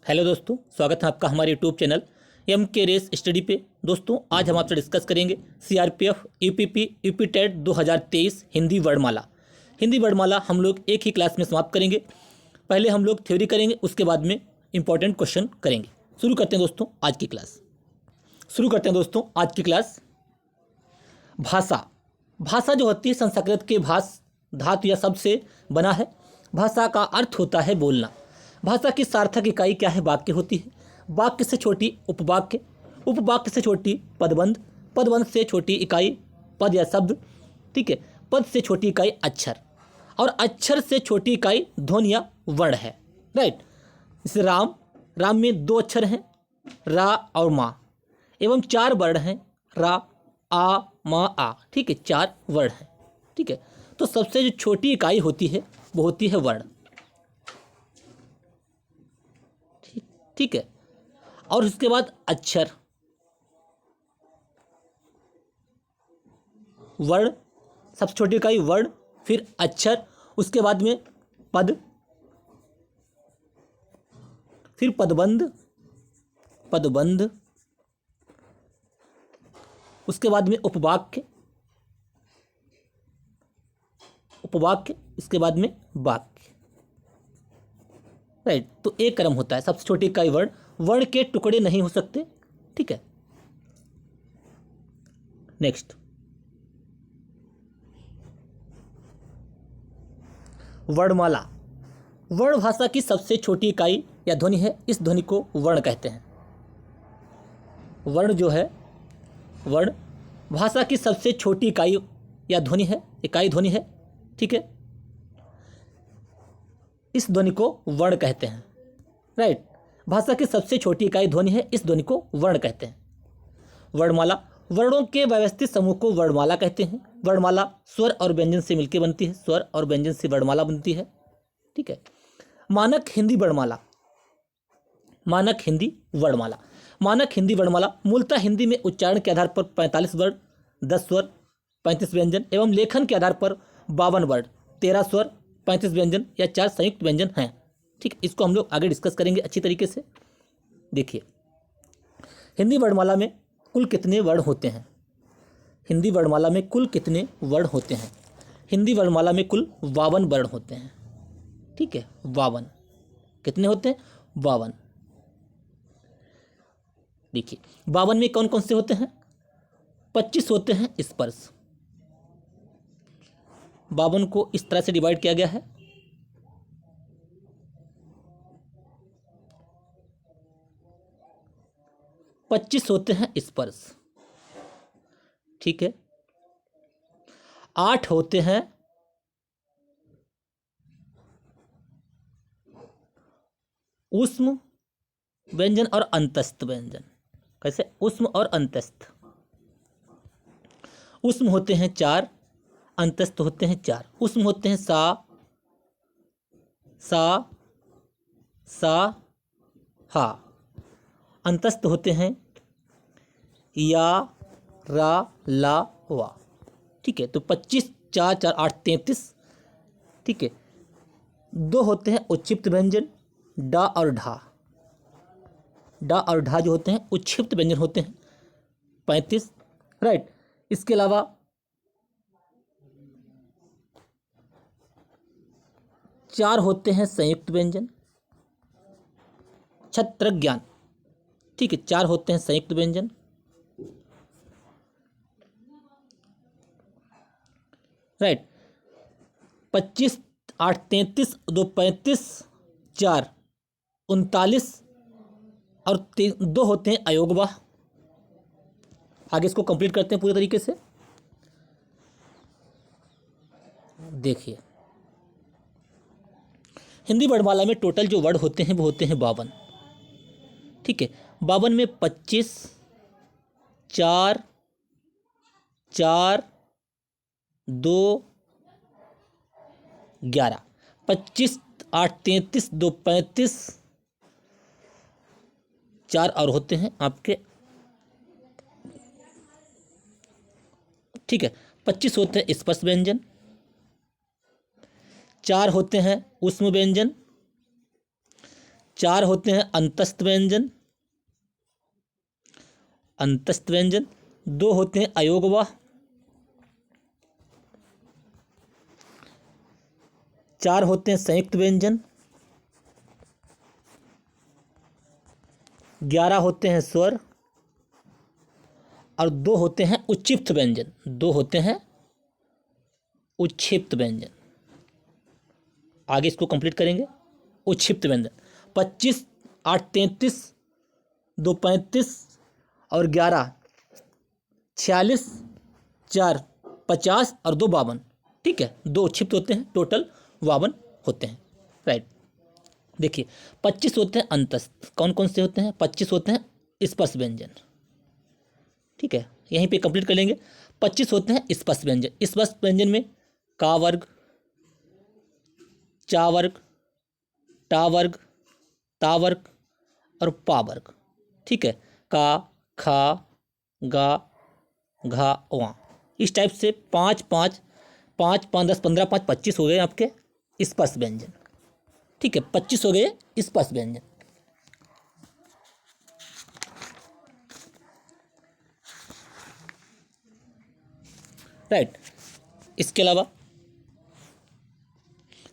Hello दोस्तों, स्वागत है आपका हमारे YouTube channel M K race study पे। दोस्तों, आज हम आपसे डिस्कस करेंगे CRPF UPP UP TET 2023 Hindi वर्णमाला। हिंदी वर्णमाला हम लोग एक ही क्लास में समाप्त करेंगे। पहले हम लोग थ्योरी करेंगे, उसके बाद में इंपॉर्टेंट क्वेश्चन करेंगे। शुरू करते हैं दोस्तों आज की क्लास। भाषा। भाषा जो होती है संस्कृत के भाष धातु या शब्द से बना है। भाषा का अर्थ होता है बोलना। भाषा की सार्थक इकाई क्या है? वाक्य होती है। वाक्य से छोटी उपवाक्य, उपवाक्य से छोटी पदबंध, पदबंध से छोटी इकाई पद या शब्द, ठीक है। पद से छोटी इकाई अक्षर, और अक्षर से छोटी इकाई ध्वनि या वर्ण है, राइट। जैसे राम, राम में 2 अक्षर हैं, रा और मा, एवं 4 वर्ण हैं, रा आ मा आ, ठीक है। 4 वर्ण हैं, ठीक है। तो सबसे जो छोटी इकाई होती है वो होती है वर्ण, ठीक है। और उसके बाद अक्षर, वर्ण, सबसे छोटी इकाई वर्ण, फिर अक्षर, उसके बाद में पद, फिर पदबंध, पदबंध, उसके बाद में उपवाक्य, उपवाक्य, इसके बाद में वाक्य, राइट। तो एक क्रम होता है। सबसे छोटी इकाई वर्ण, वर्ण के टुकड़े नहीं हो सकते, ठीक है। नेक्स्ट, वर्णमाला। वर्ण भाषा की सबसे छोटी इकाई या ध्वनि है। इस ध्वनि को वर्ण कहते हैं। वर्ण जो है, वर्ण भाषा की सबसे छोटी इकाई या ध्वनि है, इकाई ध्वनि है, ठीक है। इस ध्वनि को वर्ण कहते हैं, राइट। भाषा की सबसे छोटी इकाई ध्वनि है, इस ध्वनि को वर्ण कहते हैं। वर्णमाला, वर्णों के व्यवस्थित समूह को वर्णमाला कहते हैं। वर्णमाला स्वर और व्यंजन से मिलकर बनती है, स्वर और व्यंजन से वर्णमाला बनती है, ठीक है। मानक हिंदी वर्णमाला। मानक हिंदी वर्णमाला, मानक हिंदी वर्णमाला मूलतः हिंदी में उच्चारण के आधार पर 45 वर्ण, 10 स्वर, 35 व्यंजन एवं लेखन के आधार पर 52 वर्ण, 13 स्वर, 35 व्यंजन या 4 संयुक्त व्यंजन हैं, ठीक। इसको हम लोग आगे डिस्कस करेंगे अच्छी तरीके से। देखिए, हिंदी वर्णमाला में कुल कितने वर्ण होते हैं? हिंदी वर्णमाला में कुल कितने वर्ण होते हैं? हिंदी वर्णमाला में कुल 52 वर्ण होते हैं, ठीक है। 52 कितने होते हैं? 52। देखिए, 52 में कौन कौन से होते हैं? 25 होते हैं स्पर्श। 52 को इस तरह से डिवाइड किया गया है। 25 होते हैं स्पर्श, ठीक है। 8 होते हैं ऊष्म व्यंजन और अंतस्थ व्यंजन। कैसे? ऊष्म और अंतस्थ। ऊष्म होते हैं 4, अंतस्थ होते हैं 4। ऊष्म होते हैं सा, सा, सा, हा। अंतस्थ होते हैं या, रा, ला, वा, ठीक है। तो 25, 4, 4, 8, 33, ठीक है। 2 होते हैं उच्छिप्त व्यंजन, डा और ढा। डा और ढा जो होते हैं उच्छिप्त व्यंजन होते हैं, 35, राइट। इसके अलावा 4 होते हैं संयुक्त व्यंजन, छत्र ज्ञान, ठीक है। 4 होते हैं संयुक्त व्यंजन, राइट। 25, 8, 33, 2, 35, 4, 39 और 2 होते हैं अयोगवाह। आगे इसको कंप्लीट करते हैं पूरे तरीके से। देखिए, हिंदी वर्णमाला में टोटल जो वर्ड होते हैं वो होते हैं 52, ठीक है। 52 में 25, 4, 4, 2, 11, 25, 8, 33, 2, 35, 4 और होते हैं आपके, ठीक है। 25 होते हैं स्पर्श व्यंजन, 4 होते हैं ऊष्म व्यंजन, 4 होते हैं अंतस्थ व्यंजन, 2 होते हैं अयोगवाह, 4 होते हैं संयुक्त व्यंजन, 11 होते हैं स्वर और 2 होते हैं उच्छिप्त व्यंजन, 2 होते हैं उच्छिप्त व्यंजन। आगे इसको कंप्लीट करेंगे। उच्छिप्त व्यंजन 25, 8 33, 2 35 और 11 46, 4 50 और 2 52। ठीक है, 2 उच्छिप्त होते हैं, टोटल 52 होते हैं। राइट, देखिए 25 होते हैं अंतस्थ। कौन कौन से होते हैं? 25 होते हैं स्पर्श व्यंजन। ठीक है, यहीं पे कंप्लीट कर लेंगे। 25 होते हैं स्पर्श व्यंजन। स्पर्श व्यंजन में का वर्ग, चा वर्ग, टा वर्ग, ता वर्ग और पा वर्ग। ठीक है, का, खा, गा, घा, वा। इस टाइप से 5 5 5 5 10 15 5 25 हो गए आपके स्पर्श व्यंजन। ठीक है, 25 हो गए स्पर्श व्यंजन। राइट, इसके अलावा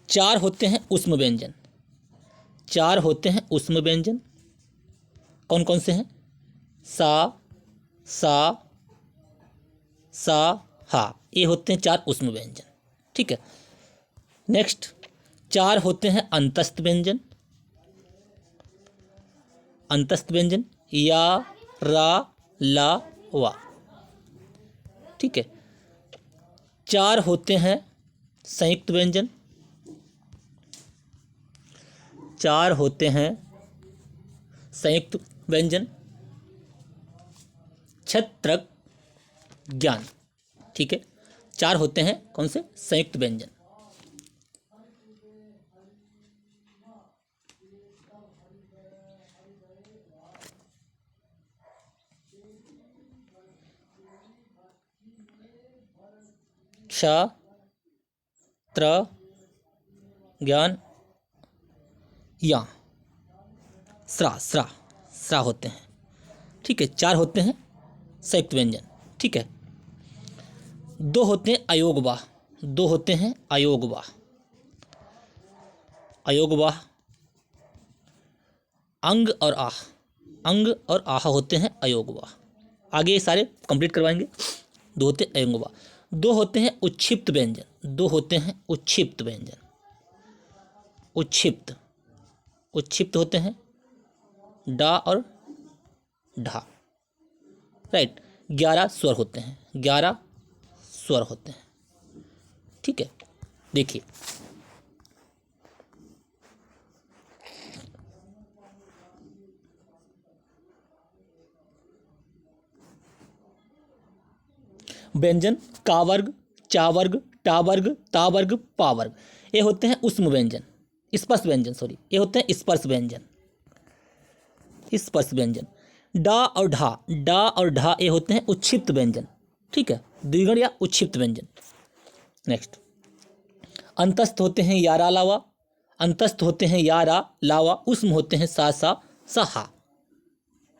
4 होते हैं ऊष्म व्यंजन। 4 होते हैं ऊष्म व्यंजन। कौन कौन से हैं? सा, सा, सा, हा। ये होते हैं 4 ऊष्म व्यंजन। ठीक है, नेक्स्ट 4 होते हैं अंतस्थ व्यंजन। अंतस्थ व्यंजन या, रा, ला, वा। ठीक है, 4 होते हैं संयुक्त व्यंजन। 4 होते हैं संयुक्त व्यंजन। छत्रक, ज्ञान। ठीक है, 4 होते हैं कौन से? संयुक्त व्यंजन। क्ष, त्र, ज्ञान, या, स्रा, स्रा, स्रा होते हैं। ठीक है, 4 होते हैं संयुक्त व्यंजन। ठीक है, 2 होते हैं अयोगवाह। 2 होते हैं अयोगवाह। अयोगवाह अंग और आह, अंग और आह होते हैं अयोगवाह। आगे ये सारे कंप्लीट करवाएंगे। 2 होते हैं अयोगवाह। 2 होते हैं उच्छिप्त व्यंजन। 2 होते हैं उच्छिप्त व्यंजन। उच्छिप्त, उच्छिप्त होते हैं डा और ढा। राइट, 11 स्वर होते हैं। 11 स्वर होते हैं। ठीक है, देखिए व्यंजन का वर्ग, चा वर्ग, टा वर्ग, ता वर्ग, पा वर्ग। ये होते हैं ऊष्म व्यंजन, स्पर्श व्यंजन, सॉरी, ये होते हैं स्पर्श व्यंजन। स्पर्श व्यंजन डा और ढा, डा और ढा ये होते हैं उच्छिप्त व्यंजन। ठीक है, द्विगुण या उच्छिप्त व्यंजन। नेक्स्ट अंतस्थ होते हैं यारा लावा। अंतस्थ होते हैं यारा लावा। ऊष्म होते हैं सा, सा, सा, हा।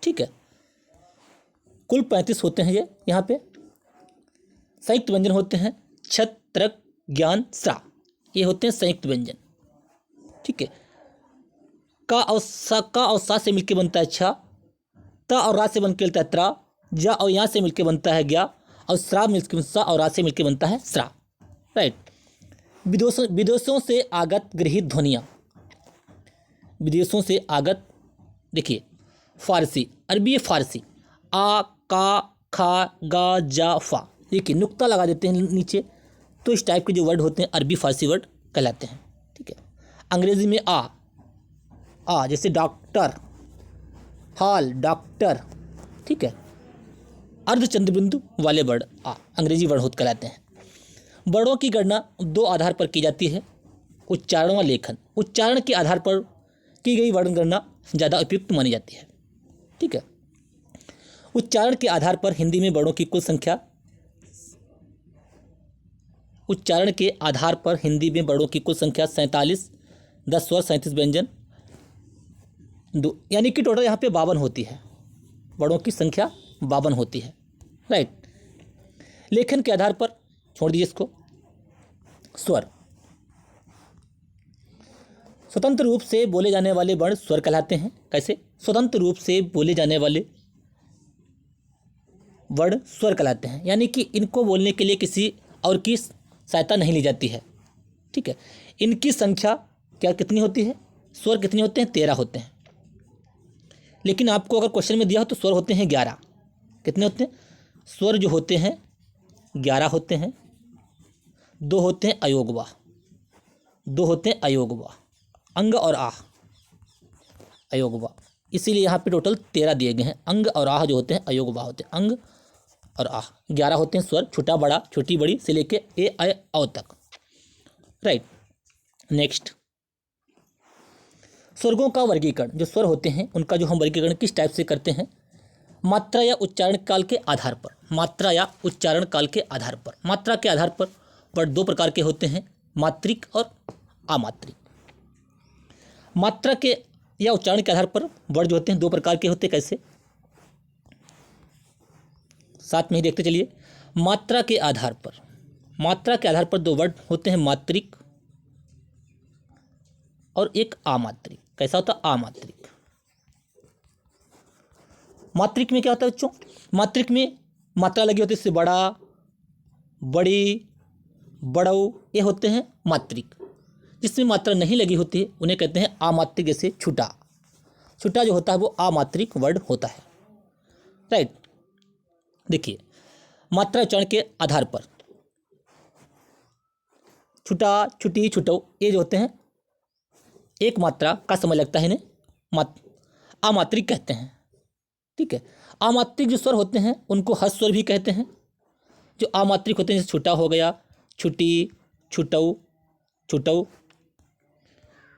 ठीक है, कुल 35 होते हैं ये। यहाँ पे संयुक्त व्यंजन होते हैं छत्रक, ज्ञान, स्रा। ये होते हैं संयुक्त व्यंजन। ठीक है, का और सा से मिलकर बनता है छा, ता और रा से बनकर बनता है त्रा, जा और यहाँ से मिलकर बनता है ज्ञा, और स्रा मिलकर सा और रा से मिलकर बनता है स्रा। राइट, विदेशों से आगत गृहीत ध्वनियाँ। विदेशों से आगत, देखिए फारसी, अरबी फारसी, आ, का, खा, गा, जा, फा। देखिए नुक्ता लगा देते हैं नीचे, तो इस टाइप के जो वर्ड होते हैं अरबी फारसी वर्ड कहलाते हैं। ठीक है, अंग्रेजी में आ जैसे डॉक्टर, हॉल, डॉक्टर। ठीक है, अर्धचंद्र बिंदु वाले वर्ड अंग्रेजी वर्ड होते कहलाते हैं। वर्डों की गणना 2 आधार पर की जाती है, उच्चारण व लेखन। उच्चारण के आधार पर की गई वर्ण गणना ज़्यादा उपयुक्त मानी जाती है। ठीक है, उच्चारण के आधार पर हिंदी में वर्णों की कुल संख्या, उच्चारण के आधार पर हिंदी में वर्णों की कुल संख्या 47, 10 स्वर, 37 व्यंजन, 2, यानी कि टोटल यहाँ पे 52 होती है, वर्णों की संख्या 52 होती है। राइट। लेखन के आधार पर छोड़ दीजिए इसको। स्वर, स्वतंत्र रूप से बोले जाने वाले वर्ण स्वर कहलाते हैं। कैसे? स्वतंत्र रूप से बोले जाने वाले वर्ण स्वर कहलाते हैं, यानी कि इनको बोलने के लिए किसी और की सहायता नहीं ली जाती है। ठीक है। इनकी संख्या क्या कितनी होती है? स्वर कितने होते हैं? 13 होते हैं। लेकिन आपको अगर क्वेश्चन में दिया हो तो स्वर होते हैं 11। कितने होते हैं? स्वर जो होते हैं 11 होते हैं। 2 होते हैं अयोगवा, 2 होते हैं अयोगवा, अंग और आह, अयोगवा। इसीलिए यहाँ पे टोटल 13 दिए गए हैं। अंग और आह जो होते हैं अयोगवा होते हैं। अंग और आह 11 होते हैं स्वर, छोटा बड़ा, छोटी बड़ी से लेके ए ऐ औ तक। राइट। नेक्स्ट, स्वर्गों का वर्गीकरण। जो स्वर होते हैं उनका जो हम वर्गीकरण किस टाइप से करते हैं? मात्रा या उच्चारण काल के आधार पर। मात्रा या उच्चारण काल के आधार पर। मात्रा के आधार पर वर्ण 2 प्रकार के होते हैं, मात्रिक और अमात्रिक। मात्रा के या उच्चारण के आधार पर वर्ण जो होते हैं 2 प्रकार के होते हैं। कैसे? साथ में ही देखते चलिए। मात्रा के आधार पर, मात्रा के आधार पर 2 वर्ण होते हैं, मात्रिक और एक अमात्रिक। कैसा होता है? अमात्रिक। मात्रिक में क्या होता है बच्चों? मात्रिक में मात्रा लगी होती है, इससे बड़ा, बड़ी, बड़ऊ, ये होते हैं मात्रिक। जिसमें मात्रा नहीं लगी होती है उन्हें कहते हैं अमात्रिक। जैसे छुटा, छुटा जो होता है वो अमात्रिक वर्ड होता है। राइट। देखिए, मात्रा उच्चारण के आधार पर छुटा, छुटी, छुटो ये जो होते हैं एक मात्रा का समय लगता है, इन्हें अमात्रिक कहते हैं। ठीक है। अमात्रिक जो स्वर होते हैं उनको हर्ष स्वर भी कहते हैं। जो अमात्रिक होते हैं जैसे छुटा हो गया, छुटी, छुटऊ, छुटऊ,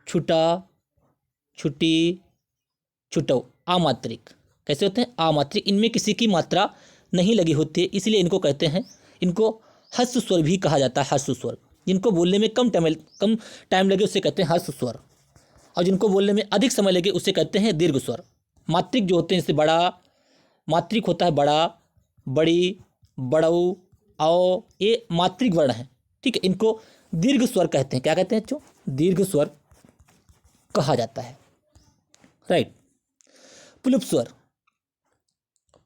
छुटा, छुटी, छुटऊ, अमात्रिक। कैसे होते हैं? अमात्रिक। इनमें किसी की मात्रा नहीं लगी होती है, इसलिए इनको कहते हैं, इनको हर्ष स्वर भी कहा जाता है। हर्ष स्वर। जिनको बोलने में कम टाइम लगे उसे कहते हैं हर्ष स्वर, और जिनको बोलने में अधिक समय लगे उसे कहते हैं दीर्घ स्वर। मात्रिक जो होते हैं जैसे बड़ा, मात्रिक होता है बड़ा, बड़ी, बड़ऊ, औ, ये मात्रिक वर्ण है। ठीक है। इनको दीर्घ स्वर कहते हैं। क्या कहते हैं बच्चों? दीर्घ स्वर कहा जाता है। राइट। प्लुप स्वर,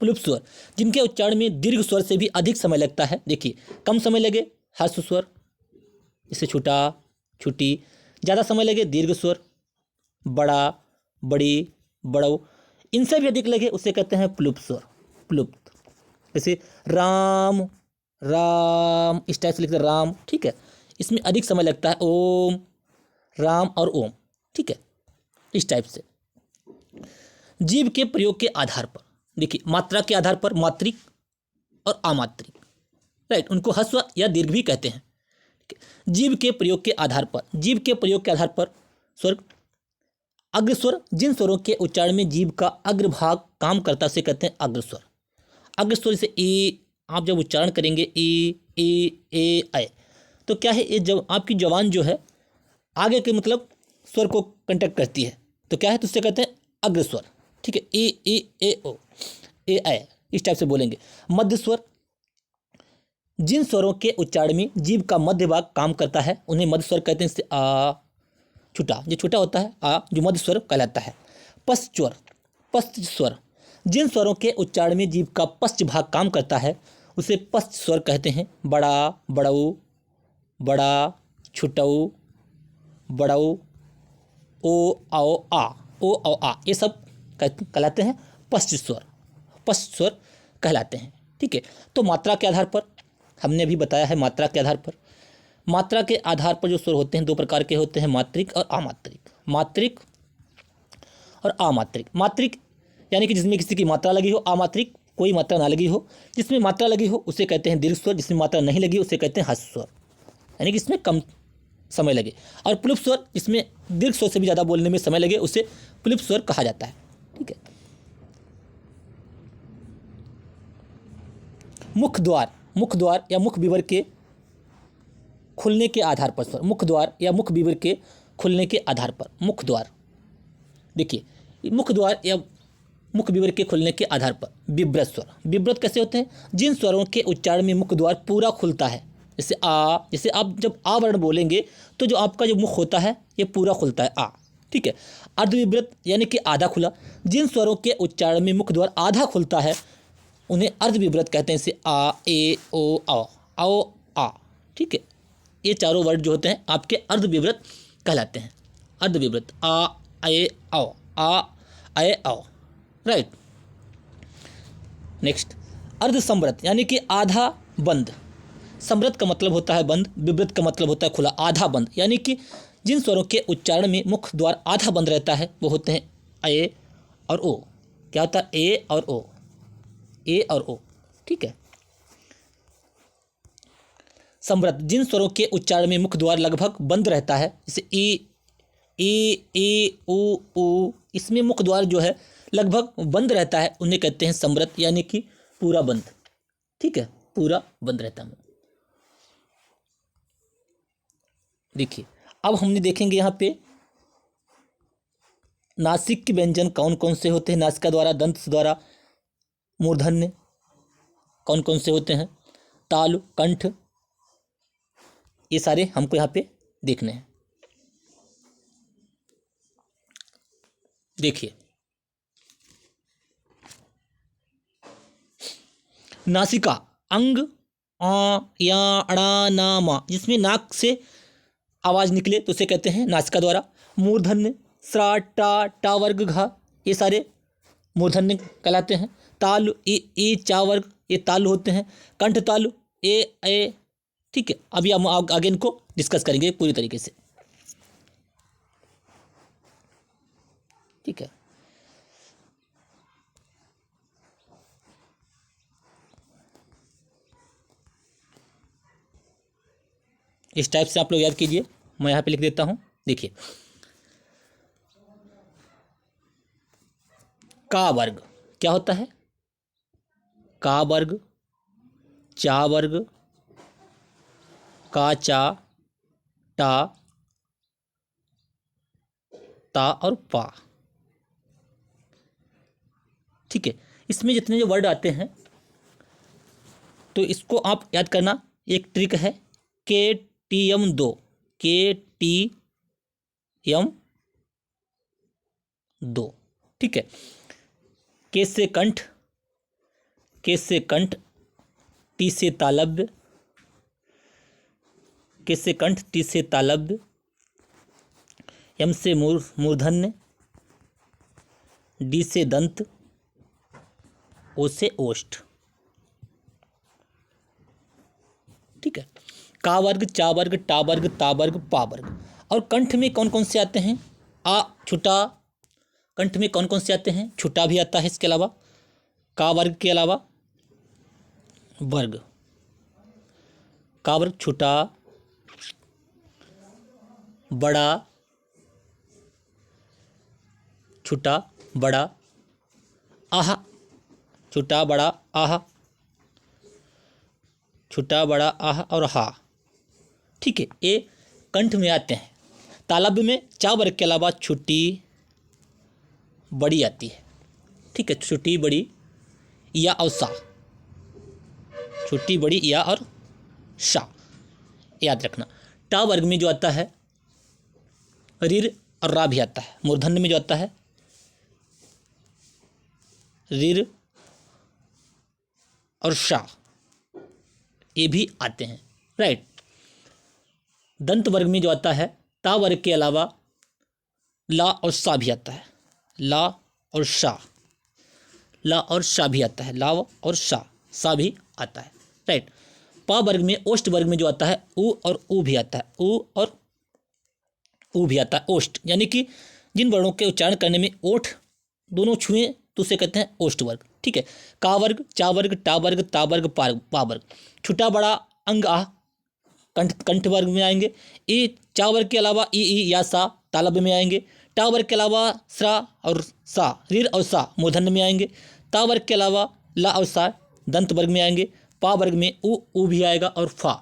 प्लुप स्वर जिनके उच्चारण में दीर्घ स्वर से भी अधिक समय लगता है। देखिए, कम समय लगे हर्ष स्वर, इससे छुटा, छुटी। ज़्यादा समय लगे दीर्घ स्वर, बड़ा, बड़ी, बड़ऊ। इनसे भी अधिक लगे उसे कहते हैं प्लुप स्वर, प्लुप्त। जैसे राम, राम, इस टाइप से लिखते हैं राम। ठीक है। इसमें अधिक समय लगता है ओम, राम और ओम। ठीक है। इस टाइप से। जीभ के प्रयोग के आधार पर, देखिए, मात्रा के आधार पर मात्रिक और अमात्रिक। राइट। उनको ह्रस्व या दीर्घ भी कहते हैं। जीभ के प्रयोग के आधार पर, जीभ के प्रयोग के आधार पर स्वर, अग्रस्वर। जिन स्वरों के उच्चारण में जीभ का अग्रभाग काम करता है उसे कहते हैं अग्रस्वर। अग्रस्वर जैसे ए, आप जब उच्चारण करेंगे ए ऐ, तो क्या है, ये जब आपकी जबान जो है आगे के मतलब स्वर को कंटेक्ट करती है, तो क्या है, तो उससे कहते हैं अग्रस्वर। ठीक है। ए ओ, ए ऐ, इस टाइप से बोलेंगे। मध्य स्वर। जिन स्वरों के उच्चारण में जीभ का मध्य भाग काम करता है उन्हें मध्य स्वर कहते हैं। जैसे आ, छुटा, जो छोटा होता है आ, जो मध्य स्वर कहलाता है। पश्च स्वर, पश्च स्वर। जिन स्वरों के उच्चारण में जीभ का पश्च भाग काम करता है उसे पश्च स्वर कहते हैं। बड़ा, बड़ऊ, बड़ा, छुटऊ, बड़ऊ, ओ आओ आ, ओ औ आ, ये सब कहलाते हैं पश्च स्वर, पश्च स्वर कहलाते हैं। ठीक है। तो मात्रा के आधार पर हमने भी बताया है। मात्रा के आधार पर, मात्रा के आधार पर जो स्वर होते हैं 2 प्रकार के होते हैं, मात्रिक और अमात्रिक। मात्रिक और अमात्रिक। मात्रिक यानी कि जिसमें किसी की मात्रा लगी हो, अमात्रिक कोई मात्रा ना लगी हो। जिसमें मात्रा लगी हो उसे कहते हैं दीर्घ स्वर, जिसमें मात्रा नहीं लगी उसे कहते हैं ह्रस्व स्वर, यानी कि इसमें कम समय लगे। और प्लुप स्वर, जिसमें दीर्घ स्वर से भी ज़्यादा बोलने में समय लगे उसे प्लुप स्वर कहा जाता है। ठीक है। मुख द्वार, मुख द्वार या मुख विवर के खुलने के आधार पर स्वर। मुख द्वार या मुख विवर के खुलने के आधार पर। मुख द्वार, देखिए, मुख्य द्वार या मुख्य विवर के खुलने के आधार पर। विव्रत स्वर, विव्रत कैसे होते हैं? जिन स्वरों के उच्चारण में मुख्य द्वार पूरा खुलता है, जैसे आ, जैसे आप जब आ वर्ण बोलेंगे तो जो आपका जो मुख होता है ये पूरा खुलता है, आ, ठीक है। अर्धविव्रत यानी कि आधा खुला, जिन स्वरों के उच्चारण में मुख्य द्वार आधा खुलता है उन्हें अर्धविव्रत कहते हैं, जैसे आ, ए, ओ, आओ, आ, ठीक है। ये चारों वर्ड जो होते हैं आपके अर्धविव्रत कहलाते हैं। अर्धविव्रत आ, ए, आओ, आ, ए, आओ, राइट। नेक्स्ट, अर्धसंवृत यानी कि आधा बंद। संवृत का मतलब होता है बंद, विवृत का मतलब होता है खुला। आधा बंद यानी कि जिन स्वरों के उच्चारण में मुख्य द्वार आधा बंद रहता है वो होते हैं ए और ओ। क्या होता है? ए और ओ, ए और ओ, ठीक है। संवृत, जिन स्वरों के उच्चारण में मुख्य द्वार लगभग बंद रहता है, जैसे ए, उ, इसमें मुख्य द्वार जो है लगभग बंद रहता है, उन्हें कहते हैं संवृत यानी कि पूरा बंद, ठीक है, पूरा बंद रहता है। देखिए अब हमने देखेंगे यहाँ पे नासिक के व्यंजन कौन कौन से होते हैं, नासिका द्वारा, दंत द्वारा, मूर्धन्य कौन कौन से होते हैं, तालु, कंठ, ये सारे हमको यहाँ पे देखने हैं। देखिए नासिका, अंग आ, या, अड़ा, ना, मा, जिसमें नाक से आवाज निकले तो उसे कहते हैं नासिका द्वारा। मूर्धन्य स्रा, टा वर्ग, घा, ये सारे मूर्धन्य कहलाते हैं। तालु, ए, चा वर्ग, ये तालु होते हैं। कंठ तालु, ए, ठीक है। अभी हम आगे इनको डिस्कस करेंगे पूरी तरीके से, ठीक है। इस टाइप से आप लोग याद कीजिए, मैं यहाँ पे लिख देता हूँ। देखिए का वर्ग क्या होता है? का वर्ग, चा वर्ग, का, चा, टा, ता और पा, ठीक है। इसमें जितने जो वर्ड आते हैं तो इसको आप याद करना। एक ट्रिक है, KTM2, KTM2, ठीक है। के से कंठ, के से कंठ, टी से तालव्य, के से कंठ, टी से तालव्य, यम से मूर्धन्य, डी से दंत, ओ से ओष्ठ, ठीक है। का वर्ग, चा वर्ग, टा वर्ग, ता वर्ग, पा वर्ग। और कंठ में कौन कौन से आते हैं? आ, छुटा, कंठ में कौन कौन से आते हैं? छुटा भी आता है। इसके अलावा का वर्ग के अलावा वर्ग, का वर्ग, छुटा, बड़ा, छुटा, बड़ा, आहा, छुटा, बड़ा, आहा, छुटा, बड़ा, आहा और हा, ठीक है। ये कंठ में आते हैं। तालव्य में चा वर्ग के अलावा छुट्टी, बड़ी आती है, ठीक है। छुट्टी, बड़ी, या और सा, छुट्टी, बड़ी, या और शा, याद रखना। टा वर्ग में जो आता है रिर और रा भी आता है। मूर्धन्य में जो आता है रिर और शा, ये भी आते हैं, राइट। दंत वर्ग में जो आता है ता वर्ग के अलावा ला और सा भी आता है। ला और शा, ला और शा भी आता है। ला और शा, सा भी आता है, राइट। पा वर्ग में, ओष्ठ वर्ग में जो आता है उ और ऊ भी आता है। उ और ऊ भी आता है। ओष्ठ यानी कि जिन वर्णों के उच्चारण करने में ओठ दोनों छुए तो उसे कहते हैं ओष्ठ वर्ग, ठीक है। का वर्ग, चा वर्ग, टा वर्ग, ता वर्ग, पा वर्ग। छुटा, बड़ा, अंग, आ, कंठ वर्ग में आएंगे। ई, चा वर्ग के अलावा ई, या, सा तालव्य में आएंगे। टा वर्ग के अलावा स्रा और सा, रिर और सा मूर्धन्य में आएंगे। ता वर्ग के अलावा ला और सा दंत वर्ग में आएंगे। पा वर्ग में ऊ भी आएगा और फा,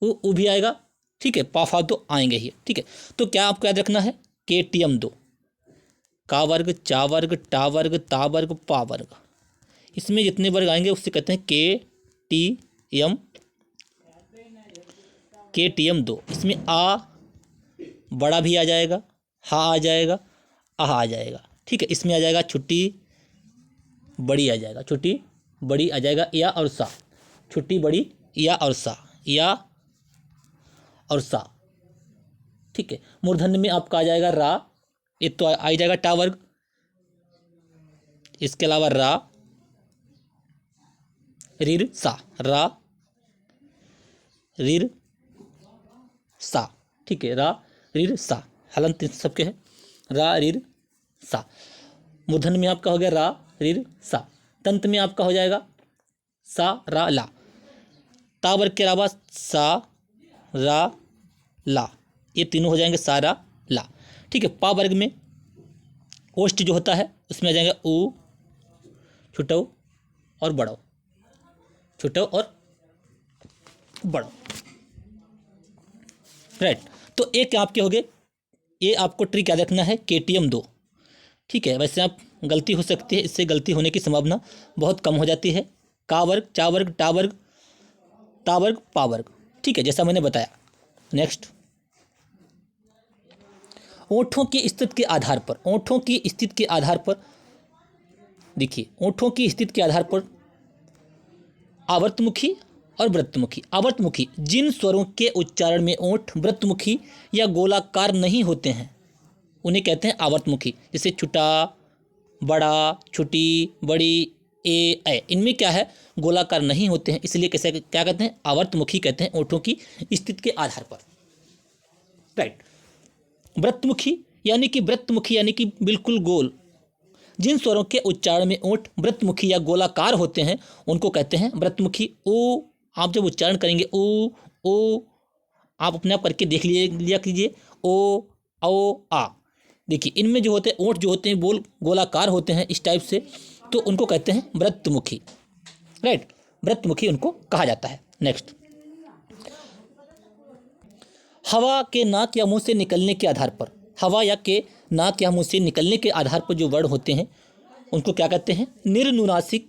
ऊ भी आएगा, ठीक है। पा, फा तो आएंगे ही, ठीक है। तो क्या आपको याद रखना है? KTM2, का वर्ग, चा वर्ग, टा वर्ग, ता वर्ग, पा वर्ग। इसमें जितने वर्ग आएंगे उससे कहते हैं के टी एम 2। इसमें आ बड़ा भी आ जाएगा, हा आ जाएगा, आहा आ जाएगा। ठीक है, इसमें आ जाएगा छुट्टी बड़ी आ जाएगा, छुट्टी बड़ी आ जाएगा, या और सा, छुट्टी बड़ी या और सा, या और सा। ठीक है, मूर्धन्य में आपका आ जाएगा रा, ये तो आ ही जाएगा टा वर्ग। इसके अलावा रा, रीर सा, रा रीर सा। ठीक है, रा रीर सा, हलंत सबके है, रा रीर सा। मूर्धन्य में आपका हो गया रा रीर सा। तंत में आपका हो जाएगा सा रा ला। ता वर्ग के अलावा सा रा ला, ये तीनों हो जाएंगे सा रा ला। ठीक है, पा वर्ग में ओष्ठ जो होता है उसमें आ जाएगा ऊ, छुटौ और बड़ो, छुटौ और बड़ो। राइट, तो एक आपके हो गए, ये आपको ट्रिक याद रखना है KTM 2। ठीक है, वैसे आप गलती हो सकती है, इससे गलती होने की संभावना बहुत कम हो जाती है। का वर्ग, चा वर्ग, टा वर्ग, ता वर्ग, पा वर्ग। ठीक है, जैसा मैंने बताया। नेक्स्ट, ओंठों की स्थिति के आधार पर, ओंठों की स्थिति के आधार पर देखिए, ओंठों की स्थिति के आधार पर आवर्तमुखी और वृत्तमुखी। आवर्तमुखी, जिन स्वरों के उच्चारण में ओंठ वृत्तमुखी या गोलाकार नहीं होते हैं उन्हें कहते हैं आवर्तमुखी। जैसे छुटा, बड़ा, छुटी, बड़ी, ए, इनमें क्या है, गोलाकार नहीं होते हैं, इसलिए कैसे क्या कहते हैं, आवर्तमुखी कहते हैं ओंठों की स्थिति के आधार पर। राइट, वृत्तमुखी यानी कि बिल्कुल गोल, जिन स्वरों के उच्चारण में ओंठ वृत्तमुखी या गोलाकार होते हैं उनको कहते हैं वृत्तमुखी। ओ, आप जब उच्चारण करेंगे ओ, आप अपने आप करके देख लिया कीजिए, ओ, औ, आ। देखिए, इनमें जो होते हैं ओंठ जो होते हैं गोलाकार होते हैं इस टाइप से, तो उनको कहते हैं वृत्तमुखी। राइट, वृत्तमुखी उनको कहा जाता है। नेक्स्ट, हवा के नाक या मुंह से निकलने के आधार पर, हवा या के नाक या मुंह से निकलने के आधार पर जो वर्ण होते हैं उनको क्या कहते हैं, निर्नुनासिक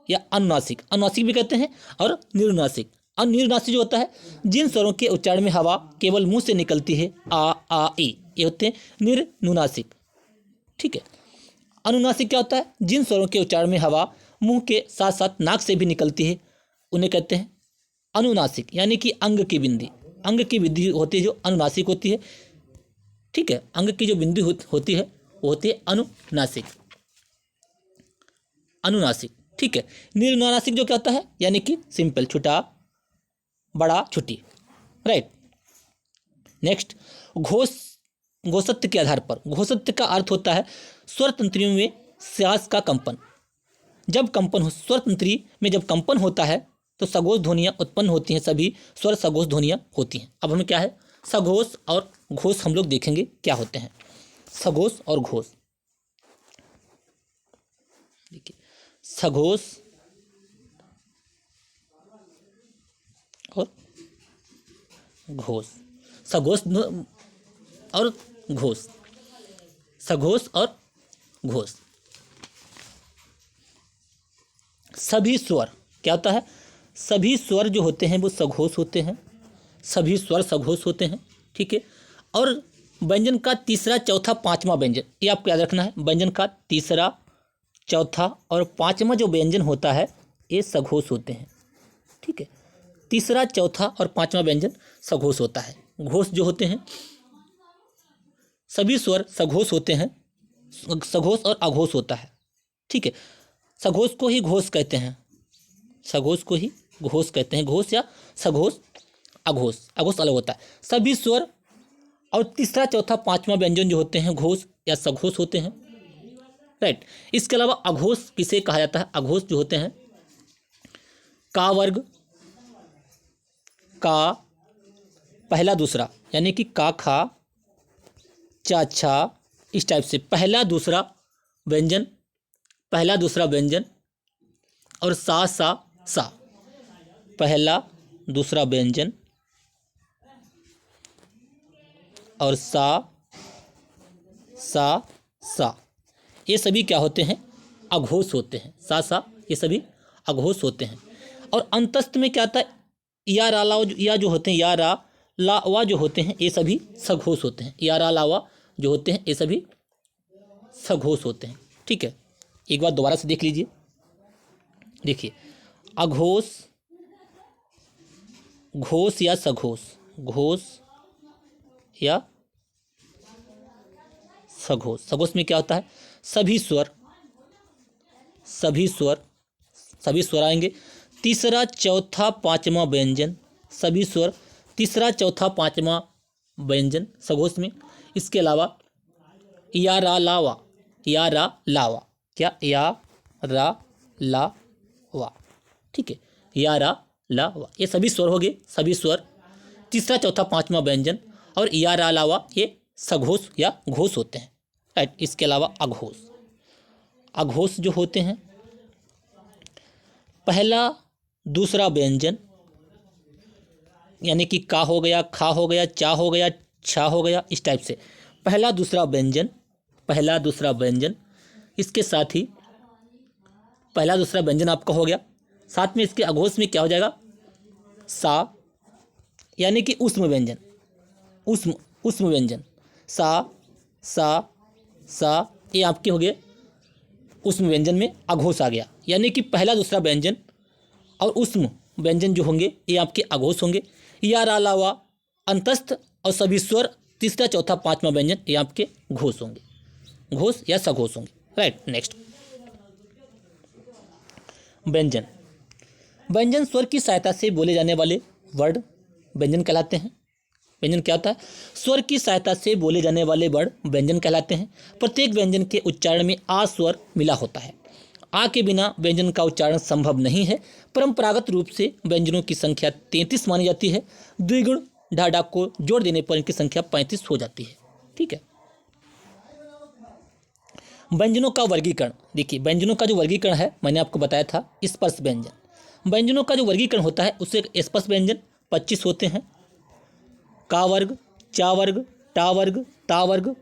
या अनुनासिक। अनुनासिक भी कहते हैं और निर्नुनासिक। निर्नुनासिक जो होता है, जिन स्वरों के उच्चारण में हवा केवल मुंह से निकलती है, आ ई, ये होते हैं निर्नुनासिक। ठीक है, अनुनासिक क्या होता है, जिन स्वरों के उच्चारण में हवा मुंह के साथ साथ नाक से भी निकलती है उन्हें कहते हैं अनुनासिक, यानी कि अंग की बिंदी होती है जो अनुनासिक होती है। ठीक है, अंग की जो बिंदु होती है वो होती है अनुनासिक। ठीक है, निर्नुनासिक जो क्या होता है, यानी कि सिंपल, छुटा, बड़ा, छुट्टी। राइट, नेक्स्ट, घोषत्व के आधार पर। घोषत्व का अर्थ होता है स्वर तंत्रियों में श्वास का कंपन। जब कंपन हो, स्वर तंत्री में जब कंपन होता है तो सघोष ध्वनियाँ उत्पन्न होती हैं, सभी स्वर सघोष ध्वनियाँ होती हैं। अब हमें क्या है, सघोष और घोष हम लोग देखेंगे क्या होते हैं। सघोष और घोष, देखिए, सघोष और घोष, सघोष और घोष, सघोष और घोष। सभी स्वर क्या होता है, सभी स्वर जो होते हैं वो सघोष होते हैं, सभी स्वर सघोष होते हैं। ठीक है, और व्यंजन का तीसरा, चौथा, पांचवा व्यंजन, ये आपको याद रखना है। व्यंजन का तीसरा, चौथा और पांचवा जो व्यंजन होता है ये सघोष होते हैं। ठीक है, तीसरा, चौथा और पांचवा व्यंजन सघोष होता है। घोष जो होते हैं, सभी स्वर सघोष होते हैं, सघोष और अघोष होता है। ठीक है, सघोष को ही घोष कहते हैं, सघोष को ही घोष कहते हैं, घोष या सघोष, अघोष, अघोष अलग होता है। सभी स्वर और तीसरा, चौथा, पांचवा व्यंजन जो होते हैं घोष या सघोष होते हैं। राइट, इसके अलावा अघोष किसे कहा जाता है, अघोष जो होते हैं का वर्ग, का पहला दूसरा, यानी कि का खा, चा छा, इस टाइप से पहला दूसरा व्यंजन, पहला दूसरा व्यंजन, और सा सा सा, पहला दूसरा व्यंजन और सा सा सा, ये सभी क्या होते हैं? अघोष होते हैं। सा ये सभी अघोष होते हैं। और अंतस्थ में क्या आता है? या रा ला या जो होते हैं, या रा ला वा जो होते हैं, ये सभी सघोष होते हैं। या रा ला वा जो होते हैं, ये सभी सघोष होते हैं। ठीक है, एक बार दोबारा से देख लीजिए। देखिए, अघोष, घोष या सघोष, घोष या सघोष। सघोष में क्या होता है? सभी स्वर, सभी स्वर, सभी स्वर आएंगे। तीसरा चौथा पांचवा व्यंजन, सभी स्वर, तीसरा चौथा पांचवा व्यंजन सघोष में। इसके अलावा या रा ला वा, या रा ला वा, क्या? या रा ला वा। ठीक है, या रा ला वा, ये सभी स्वर हो गए, सभी स्वर, तीसरा चौथा पांचवा व्यंजन। और या रा ला वा ये सघोष या घोष होते हैं। राइट। इसके अलावा अघोष, अघोष जो होते हैं, पहला दूसरा व्यंजन, यानी कि का हो गया, खा हो गया, चा हो गया, छा हो गया, इस टाइप से पहला दूसरा व्यंजन, पहला दूसरा व्यंजन। इसके साथ ही पहला दूसरा व्यंजन आपका हो गया, साथ में इसके अघोष में क्या हो जाएगा? सा, यानी कि उष्म व्यंजन, उष्म व्यंजन। सा, ये आपके हो गए उष्म व्यंजन में अघोष आ गया, यानी कि पहला दूसरा व्यंजन और उष्म व्यंजन जो होंगे ये आपके अघोष होंगे। या रा ला वा अंतस्थ और सभी स्वर, तीसरा चौथा पांचवा व्यंजन ये आपके घोष होंगे, घोष या सघोष होंगे। राइट। नेक्स्ट, व्यंजन। व्यंजन स्वर की सहायता से बोले जाने वाले वर्ड व्यंजन कहलाते हैं। व्यंजन क्या होता है? स्वर की सहायता से बोले जाने वाले वर्ड व्यंजन कहलाते हैं। प्रत्येक व्यंजन के उच्चारण में आ स्वर मिला होता है। आ के बिना व्यंजन का उच्चारण संभव नहीं है। परंपरागत रूप से व्यंजनों की संख्या 33 मानी जाती है। द्विगुण ढाढा को जोड़ देने पर इनकी संख्या 35 हो जाती है। ठीक है। व्यंजनों का वर्गीकरण। देखिए, व्यंजनों का जो वर्गीकरण है मैंने आपको बताया था, स्पर्श व्यंजन। व्यंजनों का जो वर्गीकरण होता है उससे स्पर्श व्यंजन 25 होते हैं। का वर्ग, चा वर्ग, टा वर्ग, ता वर्ग,